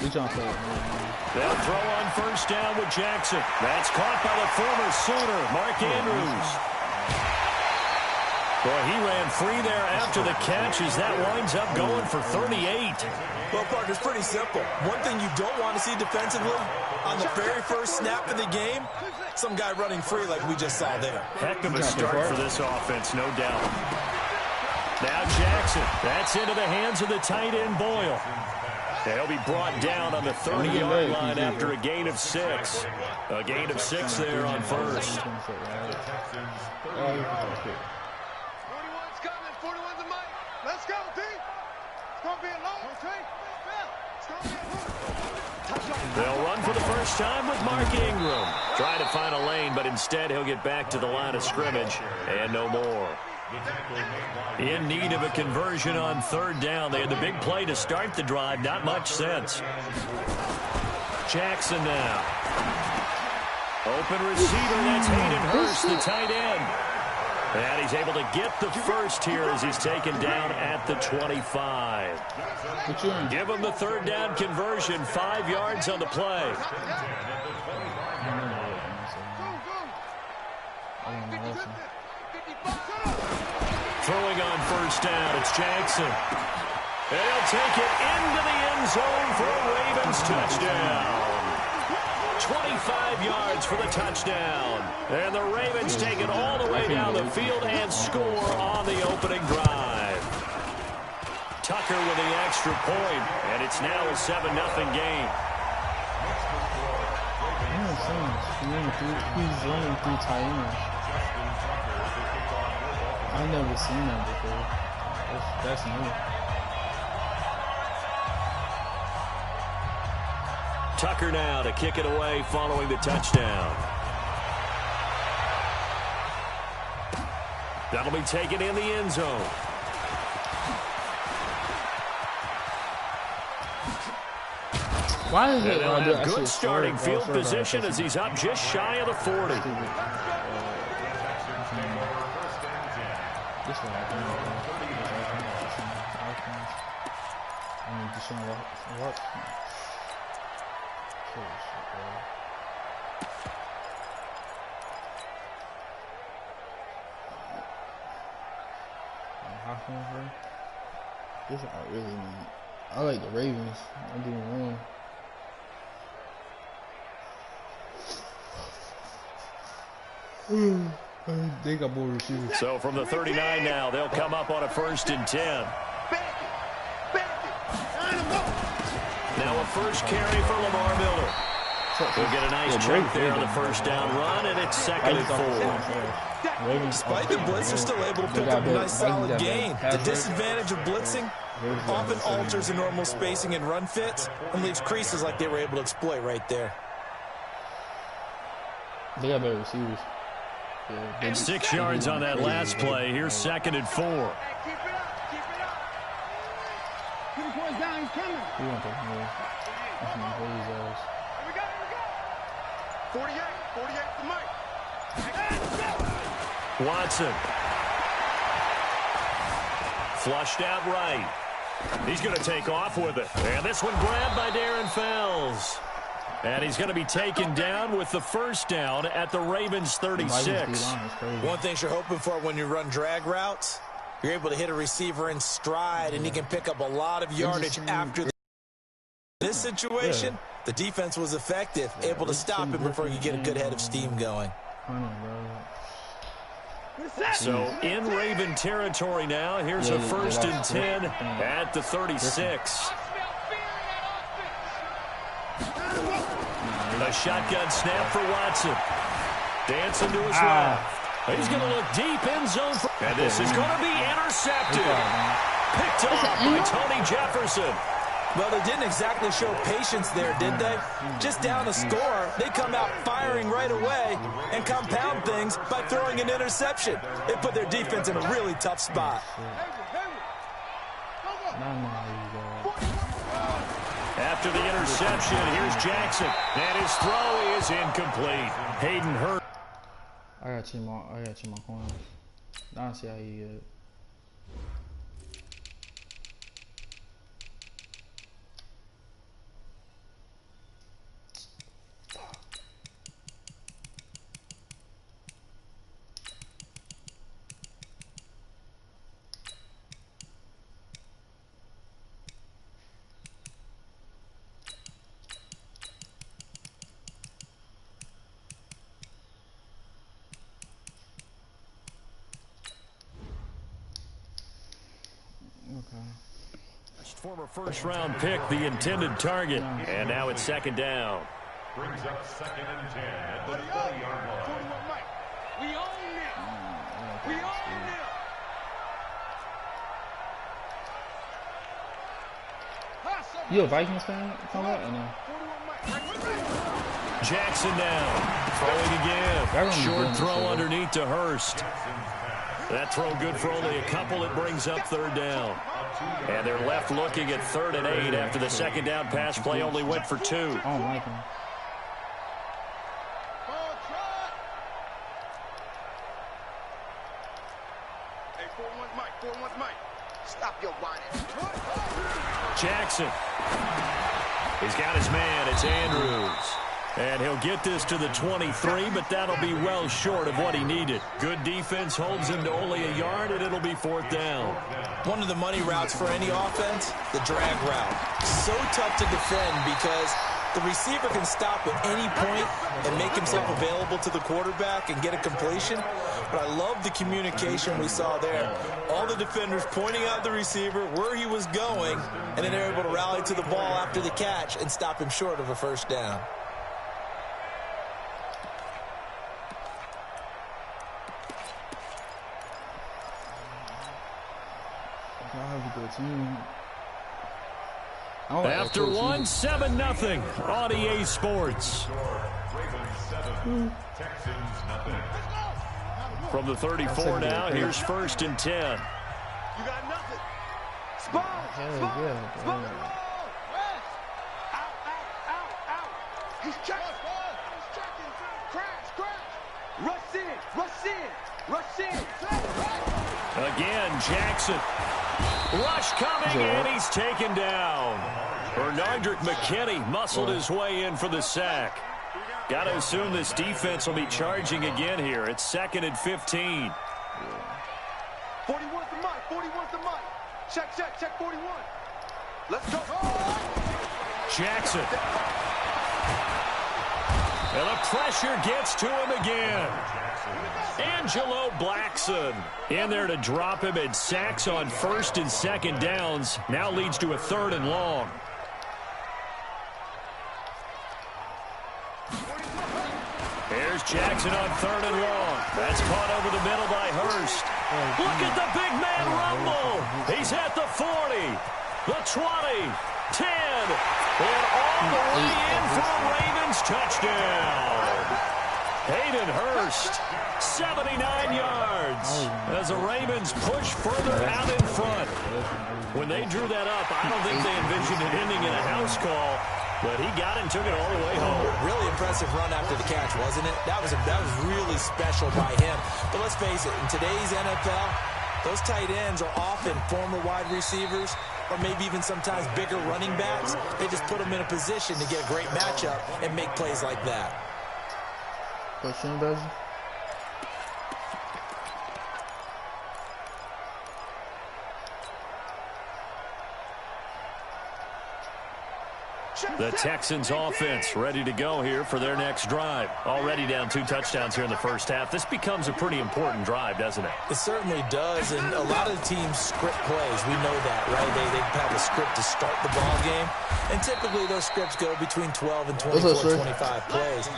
We trying to play it, man. They'll throw on first down with Jackson. That's caught by the former Sooner, Mark Andrews. Boy, he ran free there after the catch as that winds up going for 38. Well, Parker, it's pretty simple. One thing you don't want to see defensively, on the very first snap of the game, some guy running free like we just saw there. Heck of a start for this offense, no doubt. Now Jackson, that's into the hands of the tight end Boyle. He'll be brought down on the 30-yard line after a gain of 6. A gain of 6 there on first. 41's coming, 41's a mic. Let's go, D. It's going to be a long train. They'll run for the first time with Mark Ingram. Trying to find a lane, but instead he'll get back to the line of scrimmage and no more. In need of a conversion on third down. They had the big play to start the drive. Not much sense. Jackson now. Open receiver. That's Hayden Hurst, the tight end. And he's able to get the first here as he's taken down at the 25. Give him the third down conversion. 5 yards on the play. Throwing on first down, it's Jackson. And he'll take it into the end zone for a Ravens touchdown. 25 yards for the touchdown. And the Ravens take it all the way down the field and score on the opening drive. Tucker with the extra point, and it's now a 7-0 game. He's running through tight ends. I've never seen that before. That's new. Tucker now to kick it away following the touchdown. That'll be taken in the end zone. Why is it? A good starting field position as he's up just shy of the 40. This I really need. I like the Ravens. I'm doing wrong. They got more receivers. So from the 39 now, they'll come up on a 1st and 10. Now a first carry for Lamar Miller. We'll get a nice chunk there on the first down run, and it's 2nd and 4. Despite the blitz, they're still able to pick up a nice solid gain. The disadvantage of blitzing often alters the normal spacing and run fits and leaves creases like they were able to exploit right there. They got better receivers. Yeah, 6 yards on that last play. Here's 2nd and 4. Keep it up. Keep the boys down. He's coming. We want that more. Here we go. 48 to Mike. Watson. Flushed out right. He's going to take off with it. And this one grabbed by Darren Fells. And he's going to be taken down with the first down at the Ravens 36. One thing you're hoping for when you run drag routes, you're able to hit a receiver in stride, and he can pick up a lot of yardage after this situation. The defense was effective, able to stop him before you get a good head of steam going. So in Raven territory now, here's a 1st and 10 at the 36. A shotgun snap for Watson. Dancing to his left. He's going to look deep in zone. And this is going to be intercepted. Picked off by Tony Jefferson. Well, they didn't exactly show patience there, did they? Just down a score, they come out firing right away and compound things by throwing an interception. They put their defense in a really tough spot. After the interception, here's Jackson. And his throw is incomplete. Hayden Hurst. I got to check my corners. Now I see how he is. Former first-round pick, the intended target. And now it's 2nd down. Brings up 2nd and 10 at the 30-yard line. We own it. We own it. You a Vikings fan? Come up or no? Jackson down. Throwing again. Short throw underneath to Hurst. That throw good for only a couple. It brings up 3rd down. And they're left looking at 3rd and 8 after the 2nd down pass play only went for 2. I don't like him. Hey, 4-1 Mike. 4-1 Mike. Stop your whining. Jackson. He's got his man. It's Andrews. And he'll get this to the 23, but that'll be well short of what he needed. Good defense holds him to only a yard, and it'll be 4th down. One of the money routes for any offense, the drag route. So tough to defend because the receiver can stop at any point and make himself available to the quarterback and get a completion. But I love the communication we saw there. All the defenders pointing out the receiver, where he was going, and then they're able to rally to the ball after the catch and stop him short of a 1st down. After one, 7-0 on EA Sports. From the 34 now, here's 1st and 10. You got nothing. Spawn. Spawn. Out. He's checking. Crash. Rush in. Again, Jackson. Rush coming, and he's taken down. Bernardrick McKinney muscled his way in for the sack. Got to assume this defense will be charging again here. It's 2nd and 15. 41's the mic. 41's the mic. Check 41. Let's go. Jackson. And the pressure gets to him again. Angelo Blackson in there to drop him, and sacks on 1st and 2nd downs. Now leads to a 3rd and long. Here's Jackson on 3rd and long. That's caught over the middle by Hurst. Look at the big man rumble. He's at the 40, the 20, 10, and all the way in for a Ravens touchdown. Hayden Hurst, 79 yards, as the Ravens push further out in front. When they drew that up, I don't think they envisioned it ending in a house call, but he got it and took it all the way home. Really impressive run after the catch, wasn't it? That was really special by him. But let's face it, in today's NFL, those tight ends are often former wide receivers or maybe even sometimes bigger running backs, they just put them in a position to get a great matchup and make plays like that. Question, does it? The Texans offense ready to go here for their next drive. Already down 2 touchdowns here in the first half. This becomes a pretty important drive, doesn't it? It certainly does, and a lot of the teams script plays. We know that, right? They have a script to start the ball game, and typically those scripts go between 12 and 24, 25 plays.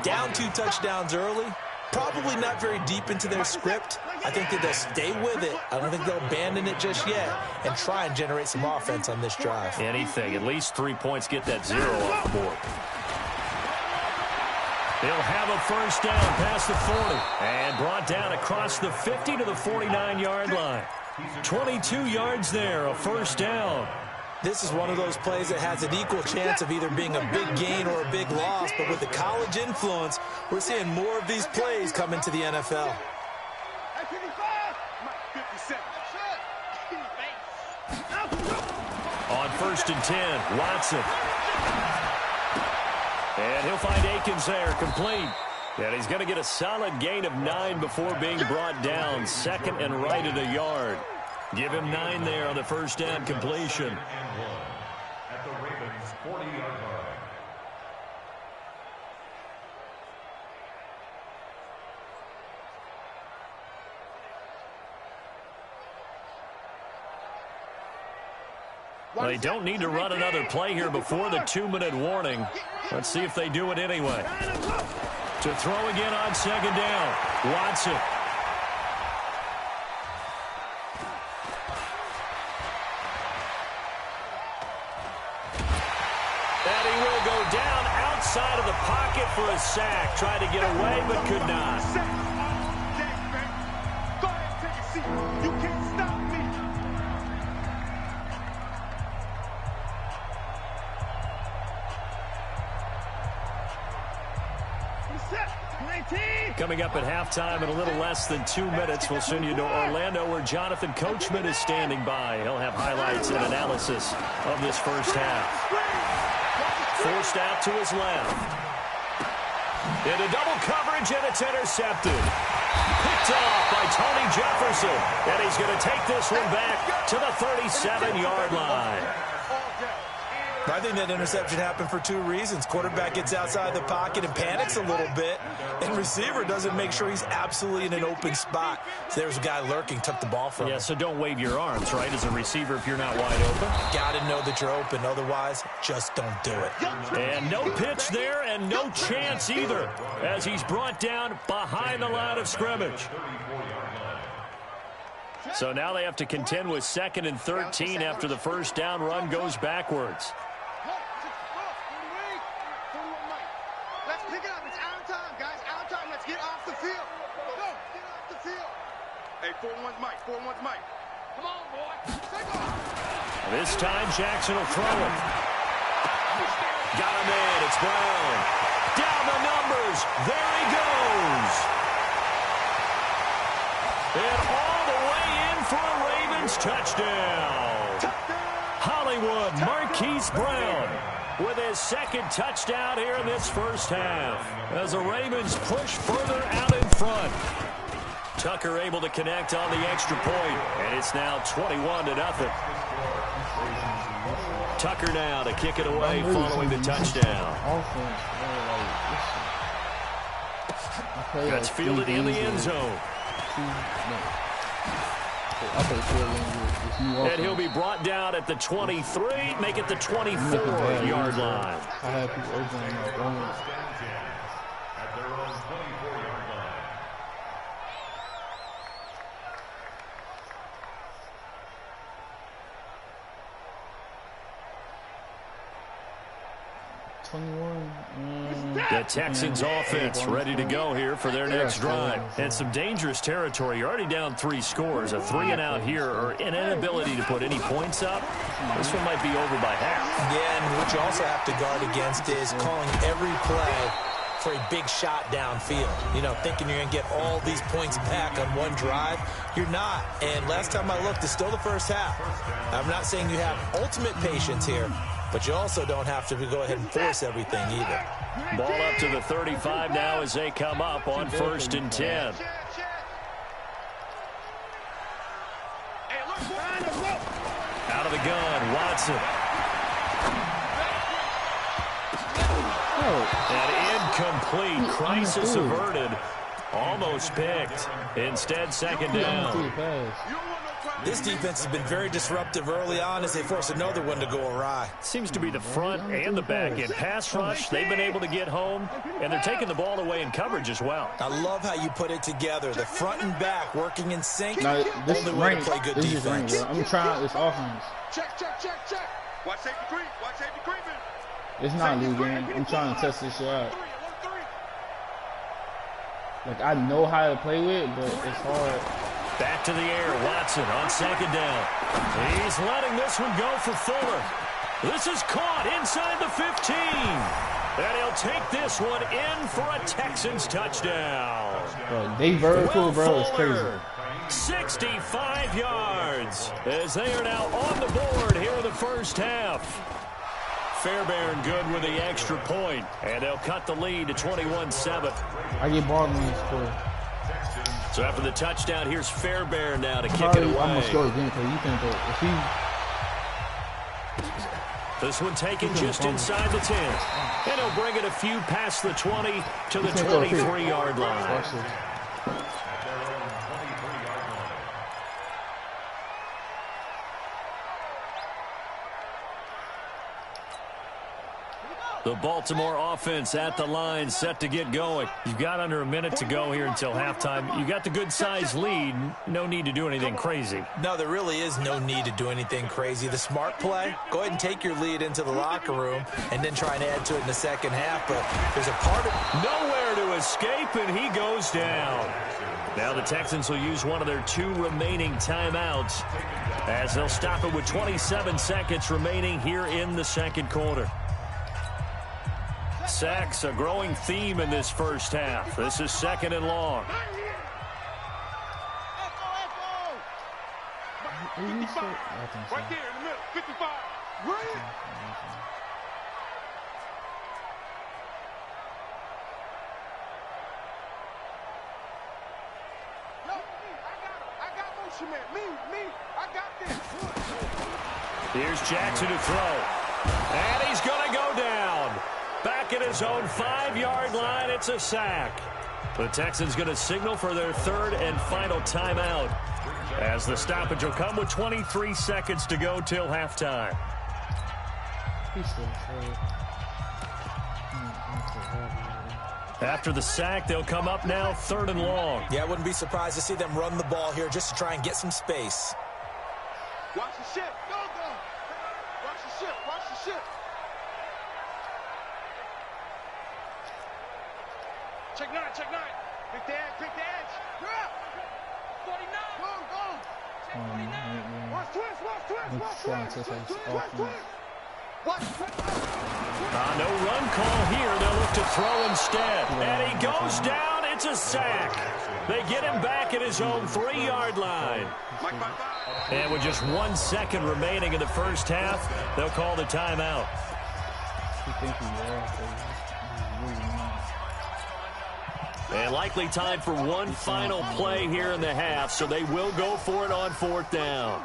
Down 2 touchdowns early, probably not very deep into their script. I think that they'll stay with it. I don't think they'll abandon it just yet and try and generate some offense on this drive. Anything. At least 3 points, get that 0 off the board. They'll have a first down past the 40 and brought down across the 50 to the 49-yard line. 22 yards there, a first down. This is one of those plays that has an equal chance of either being a big gain or a big loss, but with the college influence, we're seeing more of these plays come into the NFL. On 1st and 10, Watson. And he'll find Akins there, complete. And he's going to get a solid gain of 9 before being brought down. 2nd and right at a yard. Give him 9 there on the first down completion. At the Ravens' 40-yard line. Well, they don't need to run another play here before the 2-minute warning. Let's see if they do it anyway. To throw again on 2nd down. Watson. And he will go down outside of the pocket for a sack. Tried to get away, but could not. Go ahead, take a seat. You can't stop me. Coming up at halftime in a little less than 2 minutes, we'll send you to Orlando where Jonathan Coachman is standing by. He'll have highlights and analysis of this first half. Forced out to his left. Into double coverage, and it's intercepted. Picked off by Tony Jefferson. And he's going to take this one back to the 37-yard line. I think that interception happened for 2 reasons. Quarterback gets outside the pocket and panics a little bit, and receiver doesn't make sure he's absolutely in an open spot. So there's a guy lurking, took the ball from him. Yeah, so don't wave your arms, right, as a receiver if you're not wide open. Got to know that you're open. Otherwise, just don't do it. And no pitch there and no chance either as he's brought down behind the line of scrimmage. So now they have to contend with 2nd and 13 after the first down run goes backwards. Let's pick it up. It's our time, guys. Our time. Let's get off the field. Go. Get off the field. Hey, 4-1's Mike. 4-1's Mike. Come on, boy. Take off. This time Jackson will throw it. Got him in. It's Brown. Down the numbers. There he goes. And all the way in for a Ravens touchdown. Hollywood Marquise Brown with his 2nd touchdown here in this first half as the Ravens push further out in front. Tucker able to connect on the extra point, and it's now 21-0. Tucker now to kick it away following the touchdown. That's fielded in the end zone. And he'll be brought down at the 23, make it the 24-yard line. At their own 24-yard line. 21. The Texans offense ready to go here for their next drive. And some dangerous territory. You're already down 3 scores. A 3-and-out here or an inability to put any points up. This one might be over by half. Yeah, and what you also have to guard against is calling every play for a big shot downfield. You know, thinking you're going to get all these points back on one drive. You're not. And last time I looked, it's still the first half. I'm not saying you have ultimate patience here, but you also don't have to go ahead and force everything either. Ball up to the 35 now as they come up on 1st and 10. Out of the gun, Watson. And incomplete. Crisis averted. Almost picked. Instead, second down. This defense has been very disruptive early on as they force another one to go awry. Seems to be the front and the back end. Pass rush, they've been able to get home, and they're taking the ball away in coverage as well. I love how you put it together. The front and back working in sync. Now, this Only is way to rank. play good This is rank, defense. bro. I'm trying this offense. Check. Watch safety creep. Watch safety creeping. It's not a new game. I'm trying to test this shit out. Like, I know how to play with it, but it's hard. Back to the air, Watson on second down. He's letting this one go for Fuller. This is caught inside the 15. And he'll take this one in for a Texans touchdown. Bro, they vertical, bro, it's crazy. 65 yards as they are now on the board here in the first half. Fairbairn good with the extra point, and they'll cut the lead to 21-7. I get ball in this quarter. So after the touchdown, here's Fairbairn now to kick Probably, it away. I'm going to score again because you think that if he... This one taken just inside the 10. And he'll bring it a few past the 20 to the 23-yard line. The Baltimore offense at the line, set to get going. You've got under a minute to go here until halftime. You got the good-sized lead. No need to do anything crazy. No, there really is no need to do anything crazy. The smart play, go ahead and take your lead into the locker room and then try and add to it in the second half. But there's a part of... Nowhere to escape, and he goes down. Now the Texans will use one of their 2 remaining timeouts as they'll stop it with 27 seconds remaining here in the second quarter. Sacks, a growing theme in this first half. This is second and long. Right there in the middle, 55. Right. Yo, I got motion, man. Me, I got this. Here's Jackson to throw. And he's going to go down. Back at his own 5-yard line, it's a sack. The Texans going to signal for their 3rd and final timeout as the stoppage will come with 23 seconds to go till halftime. After the sack, they'll come up now 3rd and long. Yeah, I wouldn't be surprised to see them run the ball here just to try and get some space. Watch the ship. Go. Watch the ship. Check 9. Pick the edge. Drop. 49. Go. Check 49. Watch twist. No run call here. They'll look to throw instead. And he goes down. It's a sack. They get him back at his own 3-yard line. And with just 1 second remaining in the first half, they'll call the timeout. And likely time for one final play here in the half, so they will go for it on 4th down.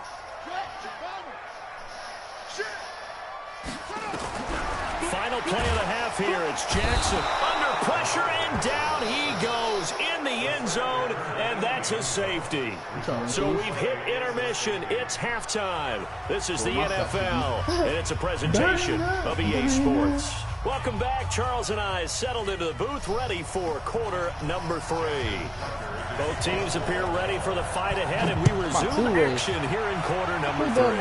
Final play of the half here. It's Jackson under pressure, and down he goes in the end zone, and that's a safety. So we've hit intermission. It's halftime. This is the NFL, and it's a presentation of EA Sports. Welcome back. Charles and I settled into the booth, ready for quarter number 3. Both teams appear ready for the fight ahead, and we resume action here in quarter number 3.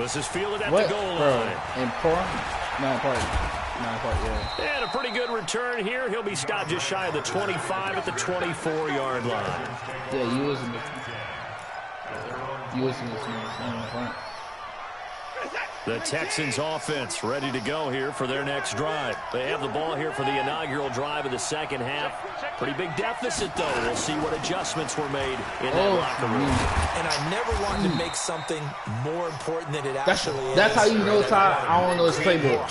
This is fielded at the goal line. And And a pretty good return here. He'll be stopped just shy of the 25 at the 24-yard line. Yeah, you wasn't front. The Texans offense ready to go here for their next drive. They have the ball here for the inaugural drive of the second half. Pretty big deficit, though. We'll see what adjustments were made in that locker room. And I never wanted to make something more important than it actually is. That's how you know I don't know his playbook.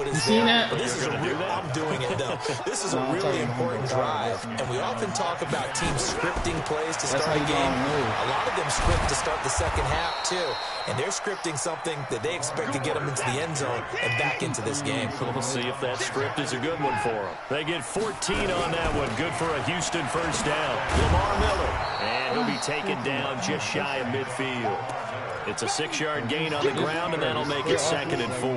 You seen that? But this is I'm doing it, though. This is a really important drive. And we often talk about teams scripting plays to start a game. A lot of them script to start the second half, too. And they're scripting something that they expect to get them into the end zone and back into this game. We'll see if that script is a good one for them. They get 14 on that one. Good for a Houston first down. Lamar Miller. And he'll be taken down just shy of midfield. It's a 6-yard gain on the ground, and that'll make it 2nd and 4.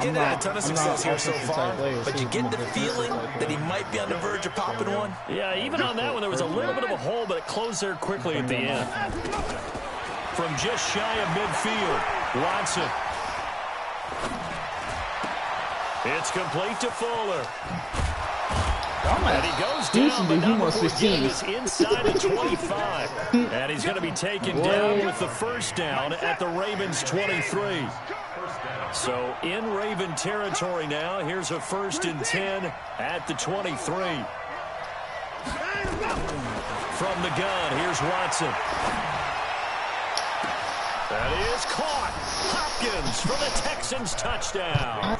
He's had a ton of success here so far, but you get the feeling that he might be on the verge of popping one. Yeah, even on that one, there was a little bit of a hole, but it closed there quickly at the end. From just shy of midfield, Watson. It's complete to Fuller. And he goes down, but number 14 is inside the 25. And he's going to be taken down with the first down at the Ravens' 23. So in Raven territory now, here's a 1st and 10 at the 23. From the gun, here's Watson. That is caught. Hopkins for the Texans touchdown.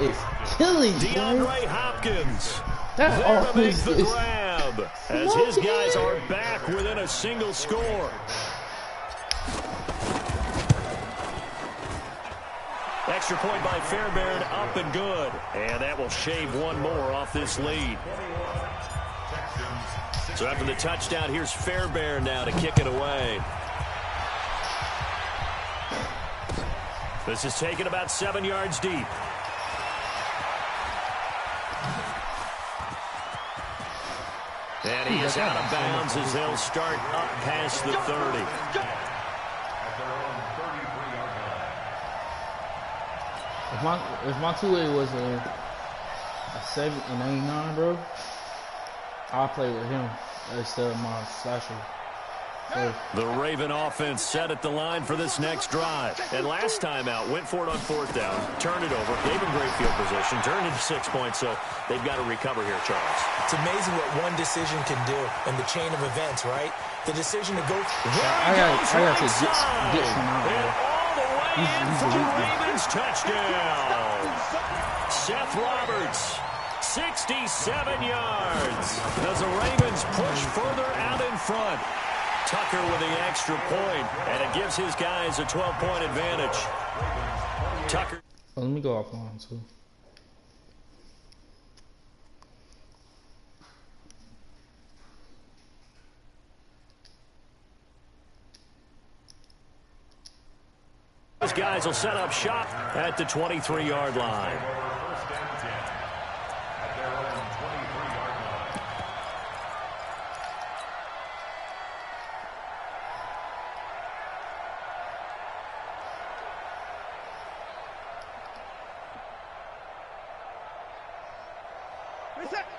It's killing DeAndre Hopkins. That's there all to make the grab as his guys are back within a single score. Extra point by Fairbairn, up and good. And that will shave one more off this lead. So after the touchdown, here's Fairbairn now to kick it away. This is taken about 7 yards deep. And he is out of bounds as they'll start up past the 30. If my two-way was a 7 and 89, bro, I'll play with him instead of my slasher. The Raven offense set at the line for this next drive. And last time out, went for it on 4th down, turned it over, gave him great field position, turned it to 6 points, so they've got to recover here, Charles. It's amazing what one decision can do in the chain of events, right? The decision to go... I got to get some out, and all the way in for the Ravens touchdown. Seth Roberts, 67 yards. As the Ravens push further out in front. Tucker with the extra point, and it gives his guys a 12-point advantage. Tucker. Let me go offline, too. Those guys will set up shop at the 23-yard line.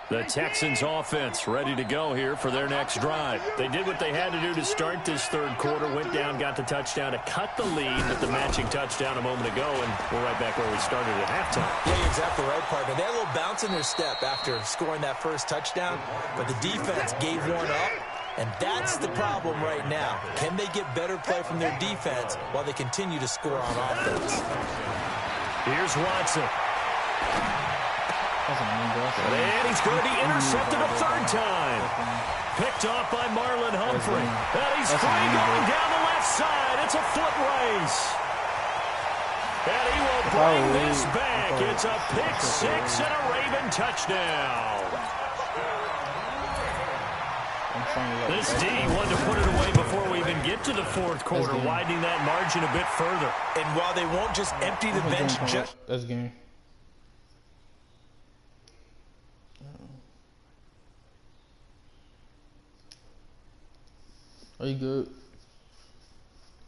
The Texans offense ready to go here for their next drive. They did what they had to do to start this 3rd quarter, went down, got the touchdown to cut the lead with the matching touchdown a moment ago, and we're right back where we started at halftime. Yeah, you're exactly right, partner. They had a little bounce in their step after scoring that first touchdown, but the defense gave one up, and that's the problem right now. Can they get better play from their defense while they continue to score on offense? Here's Watson. And he's going to be intercepted a 3rd time. Picked off by Marlon Humphrey. And he's free going down the left side. It's a foot race. And he will bring this back. It's a pick 6 and a Raven touchdown. This D wanted to put it away before we even get to the 4th quarter, widening that margin a bit further. And while they won't just empty the bench just... That's game. Are you good?